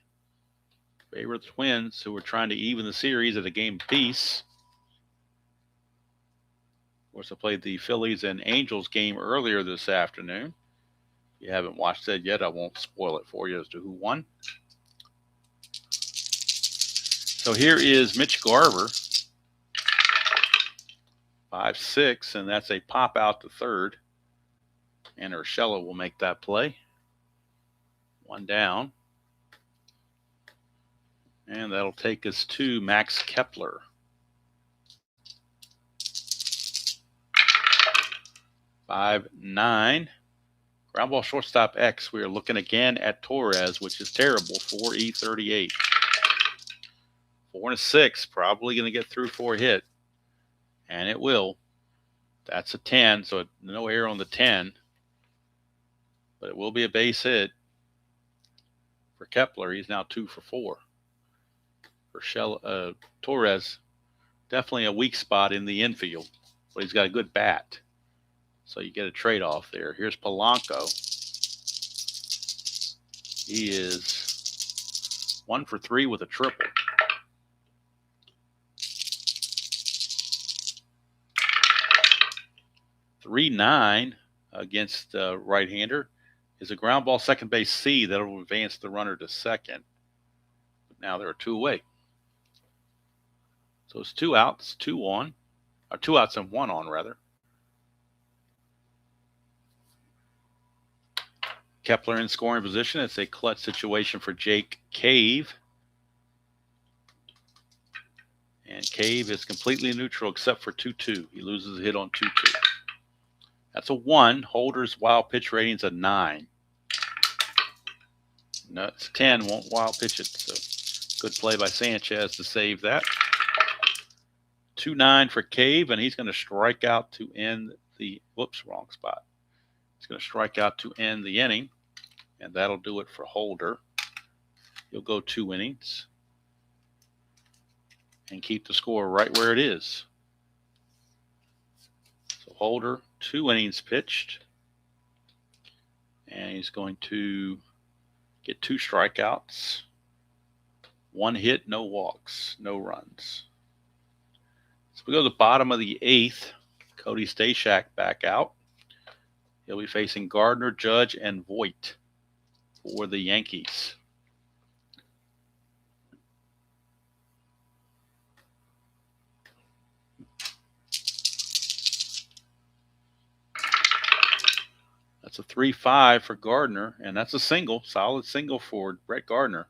Favor the Twins, who are trying to even the series at a game apiece. Of course, I played the Phillies and Angels game earlier this afternoon. If you haven't watched that yet, I won't spoil it for you as to who won. So here is Mitch Garver. 5-6, and that's a pop out to third. And Urshela will make that play. 1 down. And that'll take us to Max Kepler. 5-9. Ground ball shortstop X. We are looking again at Torres, which is terrible. 4E38. 4-6. Probably going to get through for a hit. And it will. That's a 10, so no error on the 10. But it will be a base hit for Kepler. He's now 2 for 4. For Torres, definitely a weak spot in the infield, but he's got a good bat. So you get a trade-off there. Here's Polanco. He is 1 for 3 with a triple. (3-9) against right-hander is a ground ball second base C that will advance the runner to second. But now there are 2 away. So it's 2 outs, 2 on, or 2 outs and 1 on, rather. Kepler in scoring position. It's a clutch situation for Jake Cave. And Cave is completely neutral except for 2-2. He loses a hit on 2-2. That's a 1. Holder's wild pitch rating's a 9. No, it's 10. Won't wild pitch it. So good play by Sanchez to save that. 2-9 for Cave, and he's going to strike out to end the – whoops, wrong spot. He's going to strike out to end the inning, and that'll do it for Holder. He'll go 2 innings and keep the score right where it is. So Holder, 2 innings pitched, and he's going to get 2 strikeouts, 1 hit, no walks, no runs. So we go to the bottom of the 8th. Cody Stashak back out. He'll be facing Gardner, Judge, and Voit for the Yankees. That's a 3-5 for Gardner, and that's a single, solid single for Brett Gardner.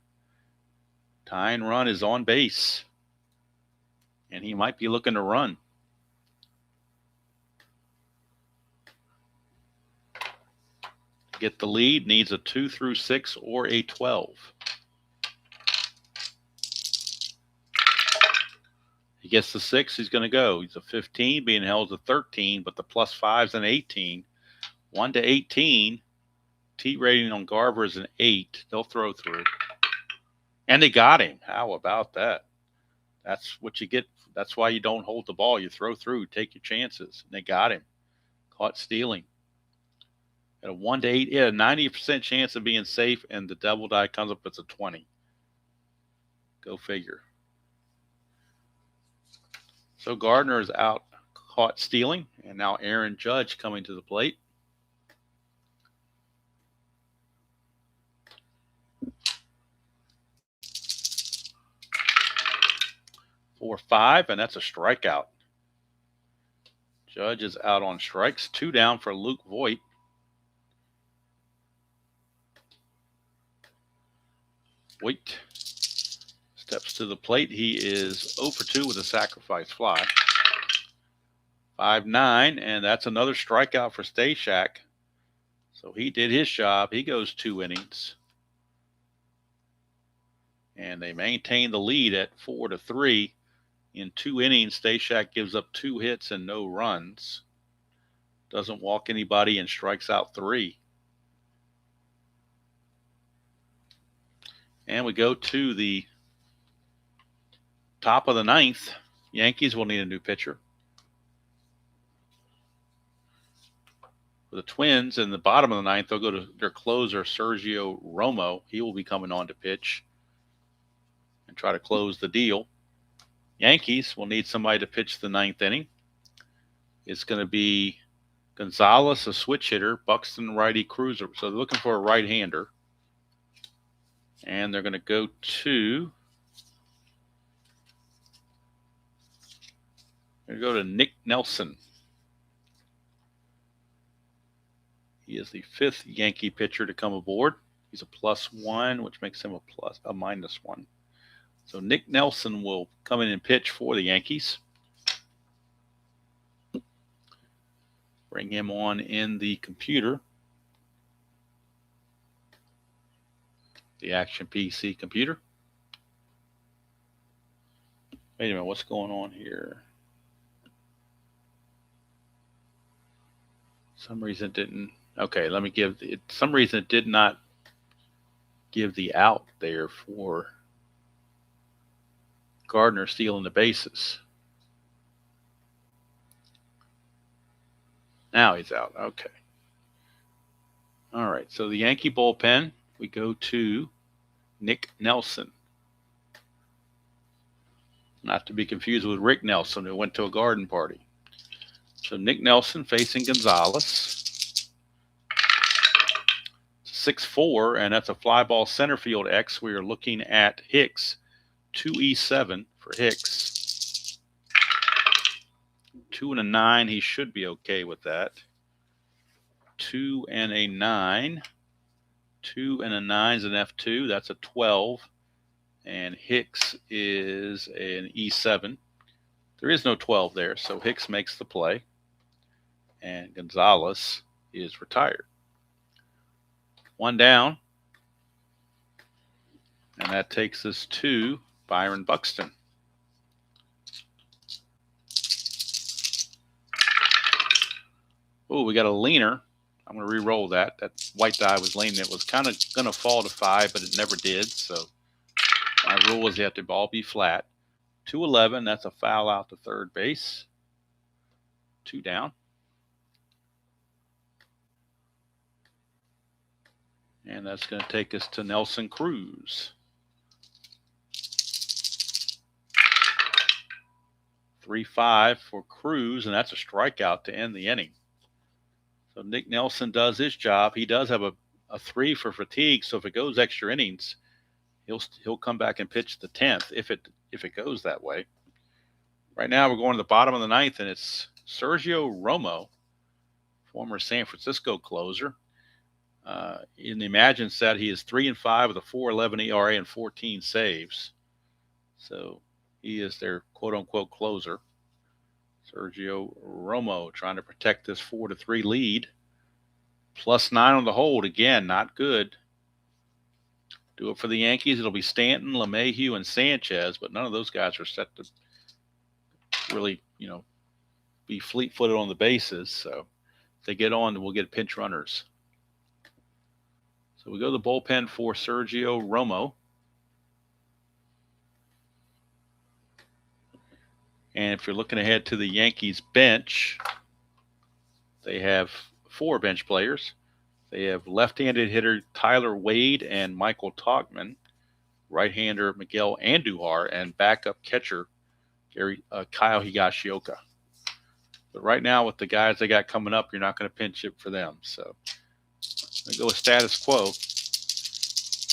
Tying run is on base, and he might be looking to run. To get the lead, needs a 2 through 6 or a 12. He gets the 6, he's going to go. He's a 15, being held to 13, but the +5's an 18. 1 to 18. T rating on Garver is an 8. They'll throw through. And they got him. How about that? That's what you get. That's why you don't hold the ball. You throw through, take your chances. And they got him. Caught stealing. At a 1 to 8, yeah, a 90% chance of being safe, and the double die comes up as a 20. Go figure. So Gardner is out, caught stealing, and now Aaron Judge coming to the plate. For 5, and that's a strikeout. Judge is out on strikes. 2 down for Luke Voit. Voit steps to the plate. He is 0 for 2 with a sacrifice fly. 5-9, and that's another strikeout for Stashak. So he did his job. He goes 2 innings. And they maintain the lead at 4 to 3. In 2 innings, Stashak gives up 2 hits and no runs. Doesn't walk anybody and strikes out 3. And we go to the top of the 9th. Yankees will need a new pitcher. For the Twins, in the bottom of the 9th, they'll go to their closer, Sergio Romo. He will be coming on to pitch and try to close the deal. Yankees will need somebody to pitch the 9th inning. It's going to be Gonzalez, a switch hitter, Buxton, righty, Cruiser. So they're looking for a right-hander. And they're going to go to Nick Nelson. He is the 5th Yankee pitcher to come aboard. He's a +1, which makes him a -1. So Nick Nelson will come in and pitch for the Yankees. Bring him on in the computer. The Action PC computer. Wait a minute, what's going on here? Some reason it didn't. Okay, let me give it. Some reason it did not give the out there for Gardner stealing the bases. Now he's out. Okay. All right. So the Yankee bullpen, we go to Nick Nelson. Not to be confused with Rick Nelson, who went to a garden party. So Nick Nelson facing Gonzalez. 6-4, and that's a fly ball center field X. We are looking at Hicks. 2E7 for Hicks. 2 and a 9. He should be okay with that. 2 and a 9. 2 and a 9 is an F2. That's a 12. And Hicks is an E7. There is no 12 there, so Hicks makes the play. And Gonzalez is retired. 1 down. And that takes us to Byron Buxton. Oh, we got a leaner. I'm going to re-roll that. That white die was leaning. It was kind of going to fall to 5, but it never did. So my rule is you have to ball be flat. 2-11. That's a foul out to third base. 2 down. And that's going to take us to Nelson Cruz. 3-5 for Cruz, and that's a strikeout to end the inning. So Nick Nelson does his job. He does have a 3 for fatigue, so if it goes extra innings, he'll come back and pitch the 10th if it goes that way. Right now we're going to the bottom of the 9th, and it's Sergio Romo, former San Francisco closer. In the Imagine set, he is 3-5 with a 4.11 ERA and 14 saves. So he is their quote-unquote closer. Sergio Romo trying to protect this 4-3 lead. +9 on the hold. Again, not good. Do it for the Yankees. It'll be Stanton, LeMahieu, and Sanchez, but none of those guys are set to really, be fleet-footed on the bases. So if they get on, we'll get pinch runners. So we go to the bullpen for Sergio Romo. And if you're looking ahead to the Yankees bench, they have 4 bench players. They have left-handed hitter Tyler Wade and Michael Togman, right-hander Miguel Andujar, and backup catcher Kyle Higashioka. But right now, with the guys they got coming up, you're not going to pinch hit for them. So I'm going to go with status quo.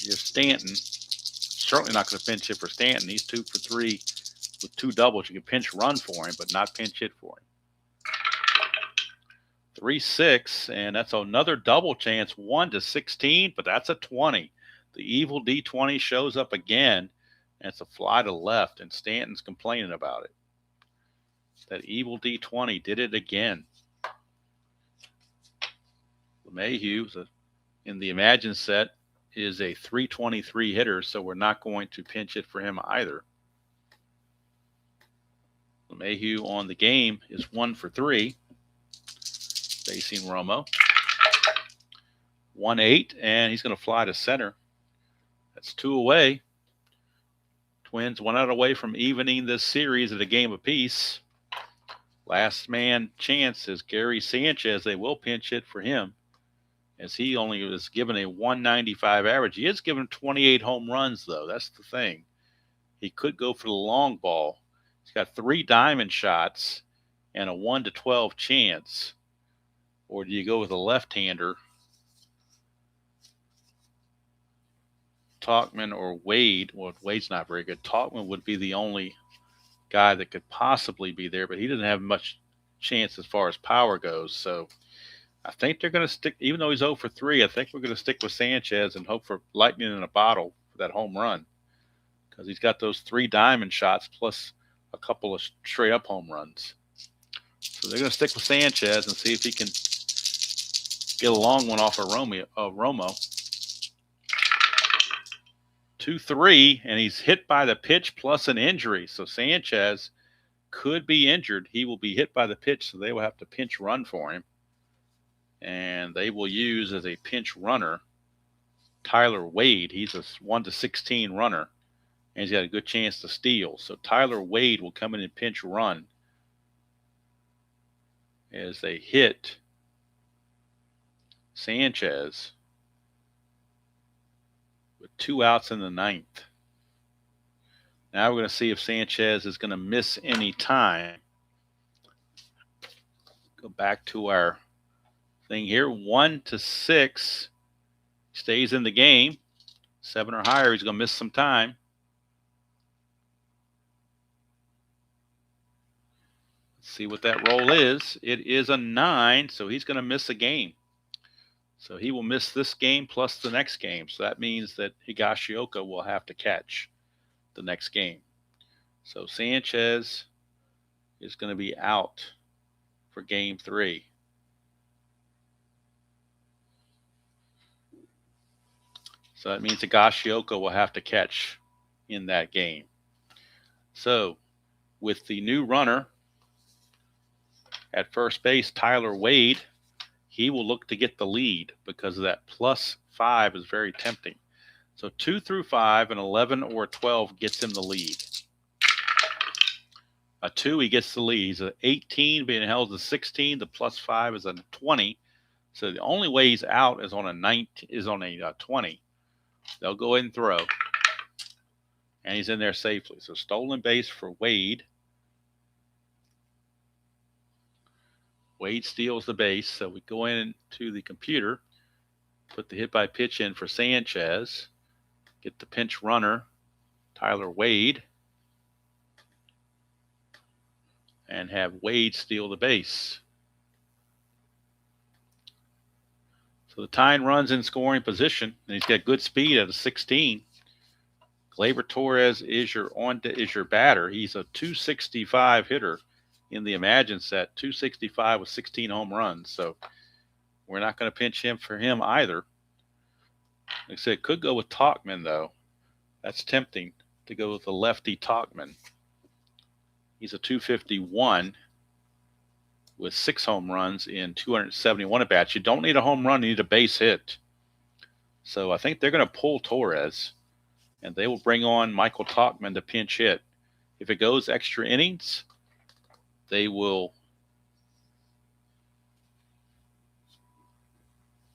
You have Stanton. Certainly not going to pinch hit for Stanton. He's 2 for 3 with 2 doubles. You can pinch run for him, but not pinch hit for him. 3-6, and that's another double chance, 1-16, but that's a 20. The evil D20 shows up again, and it's a fly to left, and Stanton's complaining about it. That evil D20 did it again. LeMahieu in the Imagine set is a 323 hitter, so we're not going to pinch it for him either. Mayhew on the game is 1 for 3, facing Romo. 1-8, and he's going to fly to center. That's 2 away. Twins 1 out away from evening this series at a game apiece. Last man chance is Gary Sanchez. They will pinch hit for him, as he only was given a 195 average. He is given 28 home runs, though. That's the thing. He could go for the long ball. He's got 3 diamond shots and a 1-12 chance. Or do you go with a left-hander, Tauchman or Wade? Well, Wade's not very good. Tauchman would be the only guy that could possibly be there, but he doesn't have much chance as far as power goes. So I think they're going to stick, even though he's 0 for 3, I think we're going to stick with Sanchez and hope for lightning in a bottle for that home run, because he's got those 3 diamond shots plus a couple of straight up home runs. So they're going to stick with Sanchez and see if he can get a long one off of Romo. 2-3, and he's hit by the pitch plus an injury. So Sanchez could be injured. He will be hit by the pitch, so they will have to pinch run for him. And they will use as a pinch runner Tyler Wade. He's a 1-16 runner, and he's got a good chance to steal. So Tyler Wade will come in and pinch run as they hit Sanchez with 2 outs in the 9th. Now we're going to see if Sanchez is going to miss any time. Go back to our thing here. 1-6. Stays in the game. 7 or higher, he's going to miss some time. Let's see what that roll is. It is a 9, so he's going to miss a game. So he will miss this game plus the next game. So that means that Higashioka will have to catch the next game. So Sanchez is going to be out for game 3. So that means Higashioka will have to catch in that game. So with the new runner at first base, Tyler Wade, he will look to get the lead because of that +5 is very tempting. So 2 through 5, an 11 or a 12 gets him the lead. A 2, he gets the lead. He's an 18, being held as a 16. The +5 is a 20. So the only way he's out is on a 20. They'll go ahead and throw, and he's in there safely. So stolen base for Wade. Wade steals the base, so we go into the computer, put the hit by pitch in for Sanchez, get the pinch runner, Tyler Wade, and have Wade steal the base. So the tying run's in scoring position, and he's got good speed at a 16. Gleyber Torres is your batter. He's a 265 hitter in the Imagine set, 265 with 16 home runs. So we're not going to pinch him for him either. Like I said, could go with Tauchman, though. That's tempting to go with the lefty Tauchman. He's a 251 with 6 home runs in 271 at-bats. You don't need a home run, you need a base hit. So I think they're going to pull Torres, and they will bring on Michael Tauchman to pinch hit. If it goes extra innings, they will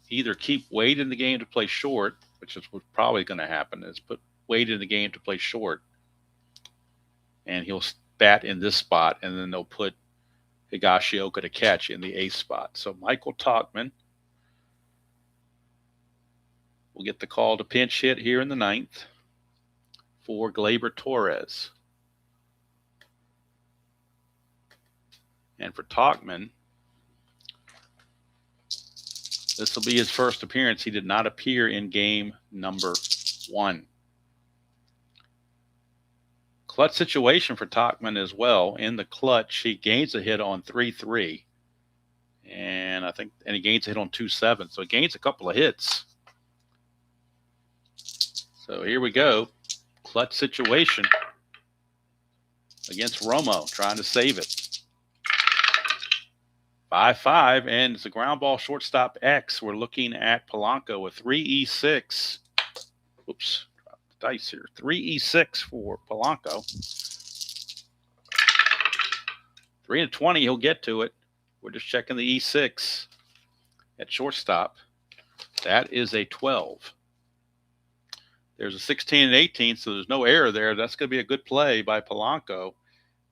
either keep Wade in the game to play short, which is what's probably going to happen, is put Wade in the game to play short, and he'll bat in this spot, and then they'll put Higashioka to catch in the 8th spot. So Michael Tauchman will get the call to pinch hit here in the 9th for Gleyber Torres. And for Tauchman, this will be his first appearance. He did not appear in game number 1. Clutch situation for Tauchman as well. In the clutch, he gains a hit on 3-3. And he gains a hit on 2-7. So he gains a couple of hits. So here we go. Clutch situation. against Romo, trying to save it. 5-5, and it's a ground ball shortstop X. We're looking at Polanco with 3E6. Oops, dropped the dice here. 3E6 for Polanco. 3-20, he'll get to it. We're just checking the E6 at shortstop. That is a 12. There's a 16 and 18, so there's no error there. That's going to be a good play by Polanco,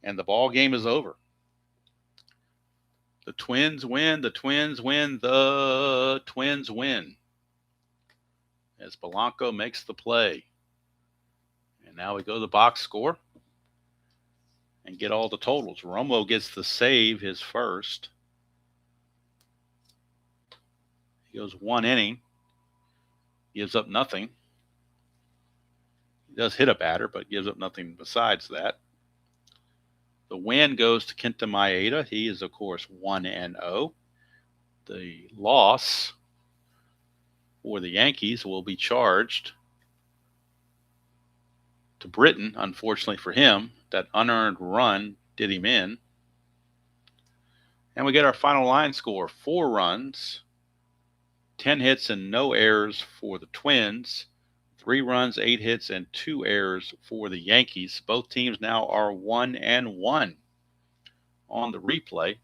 and the ball game is over. The Twins win. The Twins win. The Twins win. As Polanco makes the play. And now we go to the box score and get all the totals. Romo gets the save, his first. He goes 1 inning. Gives up nothing. He does hit a batter, but gives up nothing besides that. The win goes to Kenta Maeda. He is, of course, 1-0. The loss for the Yankees will be charged to Britton, unfortunately for him. That unearned run did him in. And we get our final line score. 4 runs, 10 hits and no errors for the Twins. 3 runs, 8 hits, and 2 errors for the Yankees. Both teams now are 1-1 on the replay.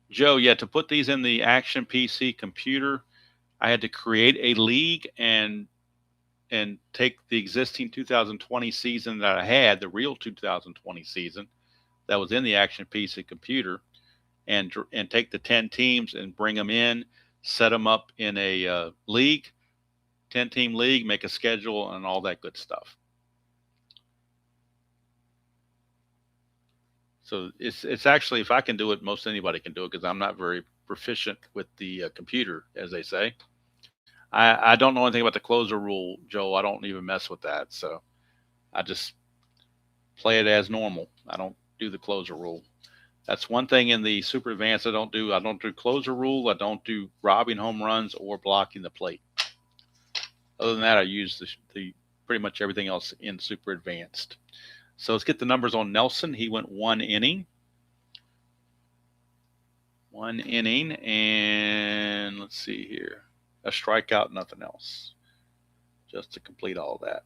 Joe, yeah, to put these in the Action PC computer, I had to create a league and take the existing 2020 season that I had, the real 2020 season that was in the Action PC computer, and take the 10 teams and bring them in, set them up in a league, 10-team league, make a schedule, and all that good stuff. So it's actually, if I can do it, most anybody can do it, because I'm not very proficient with the computer, as they say. I don't know anything about the closer rule, Joe. I don't even mess with that. So I just play it as normal. I don't do the closer rule. That's one thing in the Super Advanced I don't do. I don't do closer rule. I don't do robbing home runs or blocking the plate. Other than that, I use the pretty much everything else in Super Advanced. So let's get the numbers on Nelson. He went 1 inning. 1 inning, and let's see here. A strikeout, nothing else. Just to complete all that.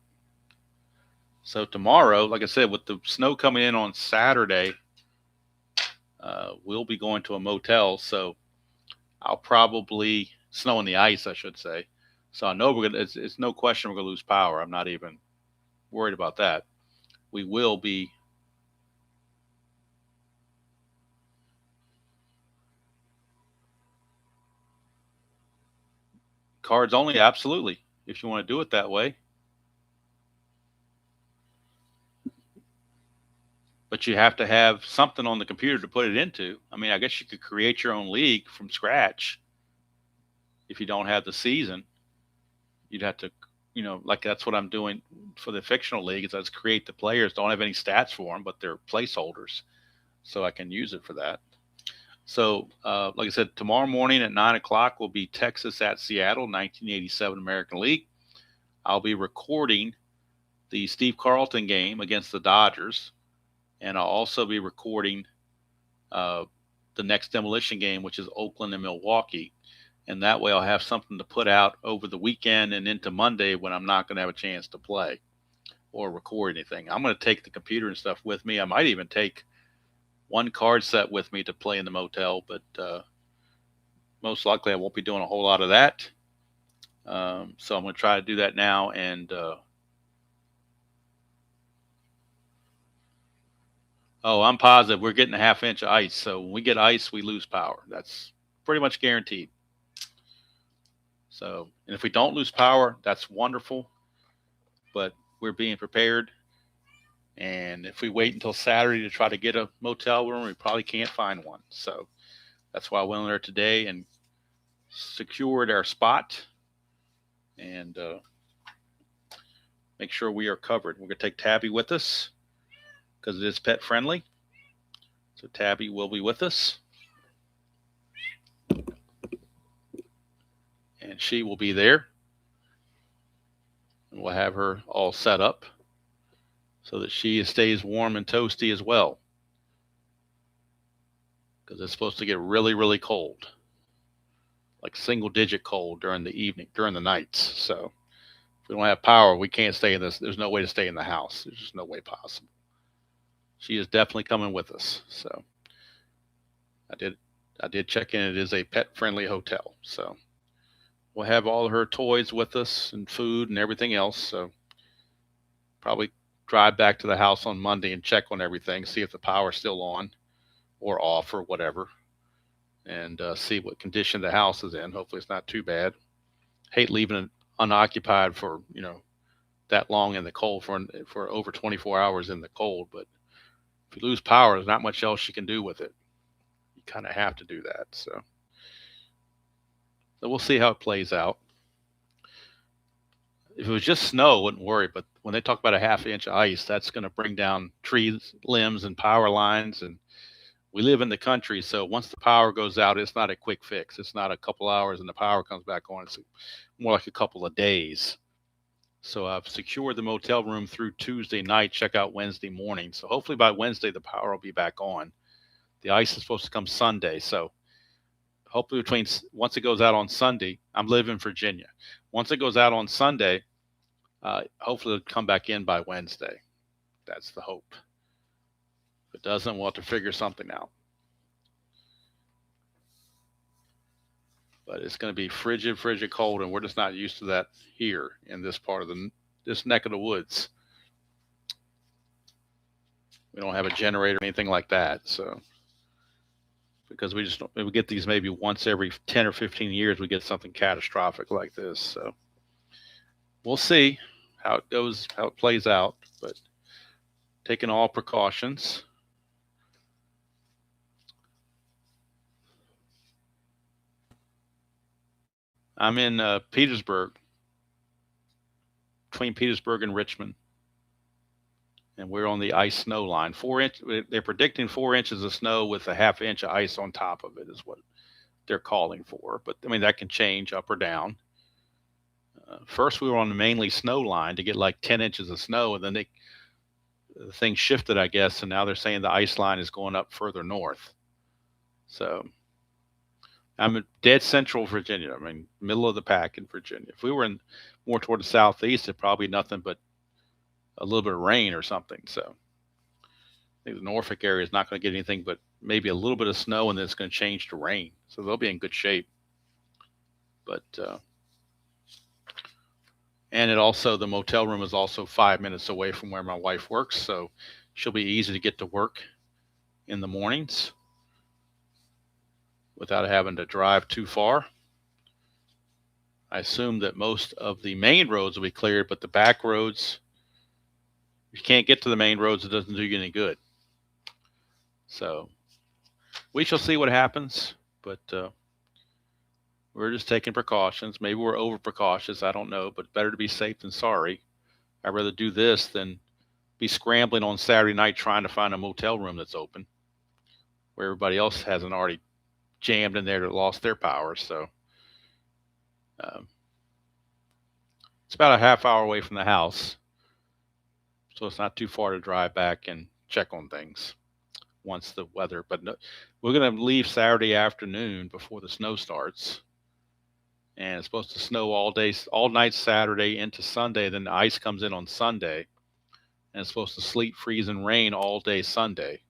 So tomorrow, like I said, with the snow coming in on Saturday, we'll be going to a motel. So I'll probably snow on the ice, I should say. So I know we're gonna. It's no question we're gonna lose power. I'm not even worried about that. We will be. Cards only, absolutely. If you want to do it that way. But you have to have something on the computer to put it into. I mean, I guess you could create your own league from scratch. If you don't have the season, you'd have to, like that's what I'm doing for the fictional league, is I just create the players, don't have any stats for them, but they're placeholders. So I can use it for that. So, like I said, tomorrow morning at 9 o'clock will be Texas at Seattle, 1987 American League. I'll be recording the Steve Carlton game against the Dodgers, and I'll also be recording the next Demolition game, which is Oakland and Milwaukee. And that way I'll have something to put out over the weekend and into Monday when I'm not going to have a chance to play or record anything. I'm going to take the computer and stuff with me. I might even take one card set with me to play in the motel, but most likely I won't be doing a whole lot of that. So I'm going to try to do that now. And I'm positive we're getting a half-inch of ice. So when we get ice, we lose power. That's pretty much guaranteed. So, and if we don't lose power, that's wonderful. But we're being prepared. And if we wait until Saturday to try to get a motel room, we probably can't find one. So that's why I went in there today and secured our spot and make sure we are covered. We're going to take Tabby with us because it is pet friendly. So Tabby will be with us. and she will be there. And we'll have her all set up so that she stays warm and toasty as well, because it's supposed to get really, really cold, like single-digit cold during the evening, during the nights. So if we don't have power, we can't stay in this. There's no way to stay in the house. There's just no way possible. She is definitely coming with us. So I did check in. It is a pet-friendly hotel. So we'll have all of her toys with us and food and everything else. So probably drive back to the house on Monday and check on everything, see if the power's still on or off or whatever, and see what condition the house is in. Hopefully it's not too bad. Hate leaving it unoccupied for, that long in the cold, for over 24 hours in the cold. But if you lose power, there's not much else you can do with it. You kind of have to do that. So we'll see how it plays out. If it was just snow, I wouldn't worry. But when they talk about a half inch of ice, that's going to bring down trees, limbs, and power lines. And we live in the country, so once the power goes out, it's not a quick fix. It's not a couple hours and the power comes back on. It's more like a couple of days. So I've secured the motel room through Tuesday night, check out Wednesday morning. So hopefully by Wednesday, the power will be back on. The ice is supposed to come Sunday. So hopefully once it goes out on Sunday, I'm living in Virginia. Once it goes out on Sunday, hopefully it'll come back in by Wednesday. That's the hope. If it doesn't, we'll have to figure something out. But it's going to be frigid cold, and we're just not used to that here in this part of this neck of the woods. We don't have a generator or anything like that, so because we get these maybe once every 10 or 15 years, we get something catastrophic like this. So we'll see how it goes, how it plays out, but taking all precautions. I'm in Petersburg, between Petersburg and Richmond, and we're on the ice snow line. They're predicting 4 inches of snow with a half inch of ice on top of it is what they're calling for. But I mean, that can change up or down. First, we were on the mainly snow line to get like 10 inches of snow, and then the thing shifted, I guess, and now they're saying the ice line is going up further north. So I'm in dead central Virginia. I mean, middle of the pack in Virginia. If we were more toward the southeast, it'd probably nothing but a little bit of rain or something. So I think the Norfolk area is not going to get anything but maybe a little bit of snow, and then it's going to change to rain. So they'll be in good shape. But and the motel room is also 5 minutes away from where my wife works, so she'll be easy to get to work in the mornings without having to drive too far. I assume that most of the main roads will be cleared, but the back roads, if you can't get to the main roads, it doesn't do you any good. So we shall see what happens, but we're just taking precautions. Maybe we're over precautious, I don't know, but better to be safe than sorry. I'd rather do this than be scrambling on Saturday night trying to find a motel room that's open where everybody else hasn't already jammed in there that lost their power. So it's about a half hour away from the house, so it's not too far to drive back and check on things once the weather. But no, we're going to leave Saturday afternoon before the snow starts, and it's supposed to snow all night Saturday into Sunday. Then the ice comes in on Sunday, and it's supposed to sleet, freeze, and rain all day Sunday,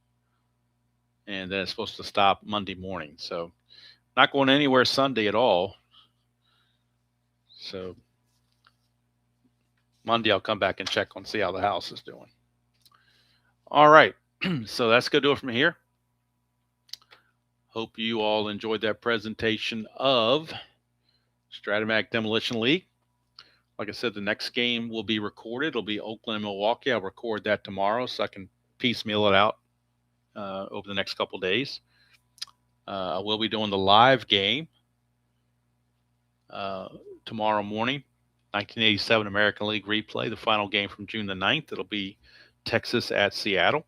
and then it's supposed to stop Monday morning. So not going anywhere Sunday at all. So Monday I'll come back and check on, see how the house is doing. All right, so that's going to do it from here. Hope you all enjoyed that presentation of Strat-O-Matic Demolition League. Like I said, the next game will be recorded. It'll be Oakland and Milwaukee. I'll record that tomorrow so I can piecemeal it out over the next couple days. I will be doing the live game tomorrow morning, 1987 American League replay, the final game from June the 9th. It'll be Texas at Seattle.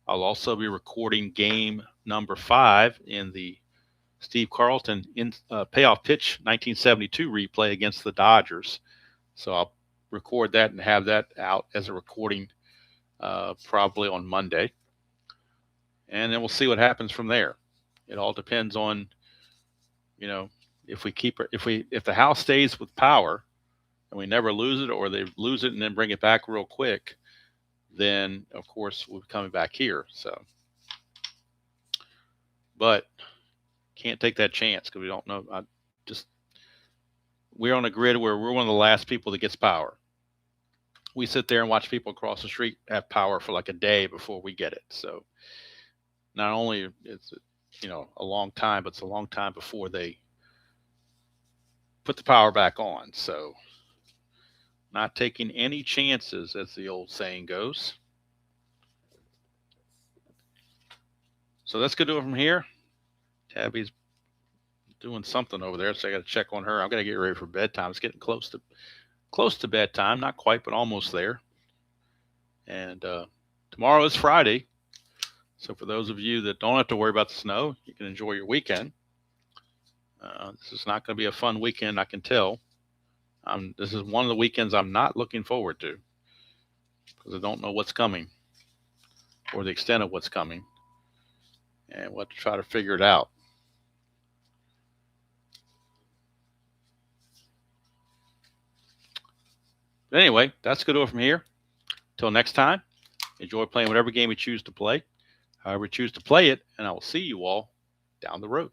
I'll also be recording game number 5 in the Steve Carlton in payoff pitch 1972 replay against the Dodgers. So I'll record that and have that out as a recording probably on Monday. And then we'll see what happens from there. It all depends on, you know, if the house stays with power and we never lose it, or they lose it and then bring it back real quick, then of course we'll be coming back here. So, but can't take that chance because we don't know. We're on a grid where we're one of the last people that gets power. We sit there and watch people across the street have power for like a day before we get it. So not only is it, you know, a long time, but it's a long time before they put the power back on. So not taking any chances, as the old saying goes. So let's go do it from here. Tabby's doing something over there, so I got to check on her. I'm gonna get ready for bedtime. It's getting close to bedtime, not quite, but almost there. And tomorrow is Friday, so for those of you that don't have to worry about the snow, you can enjoy your weekend. This is not going to be a fun weekend, I can tell. This is one of the weekends I'm not looking forward to because I don't know what's coming or the extent of what's coming, and we'll have to try to figure it out. But anyway, that's going to do it from here. Till next time, enjoy playing whatever game you choose to play, however you choose to play it, and I will see you all down the road.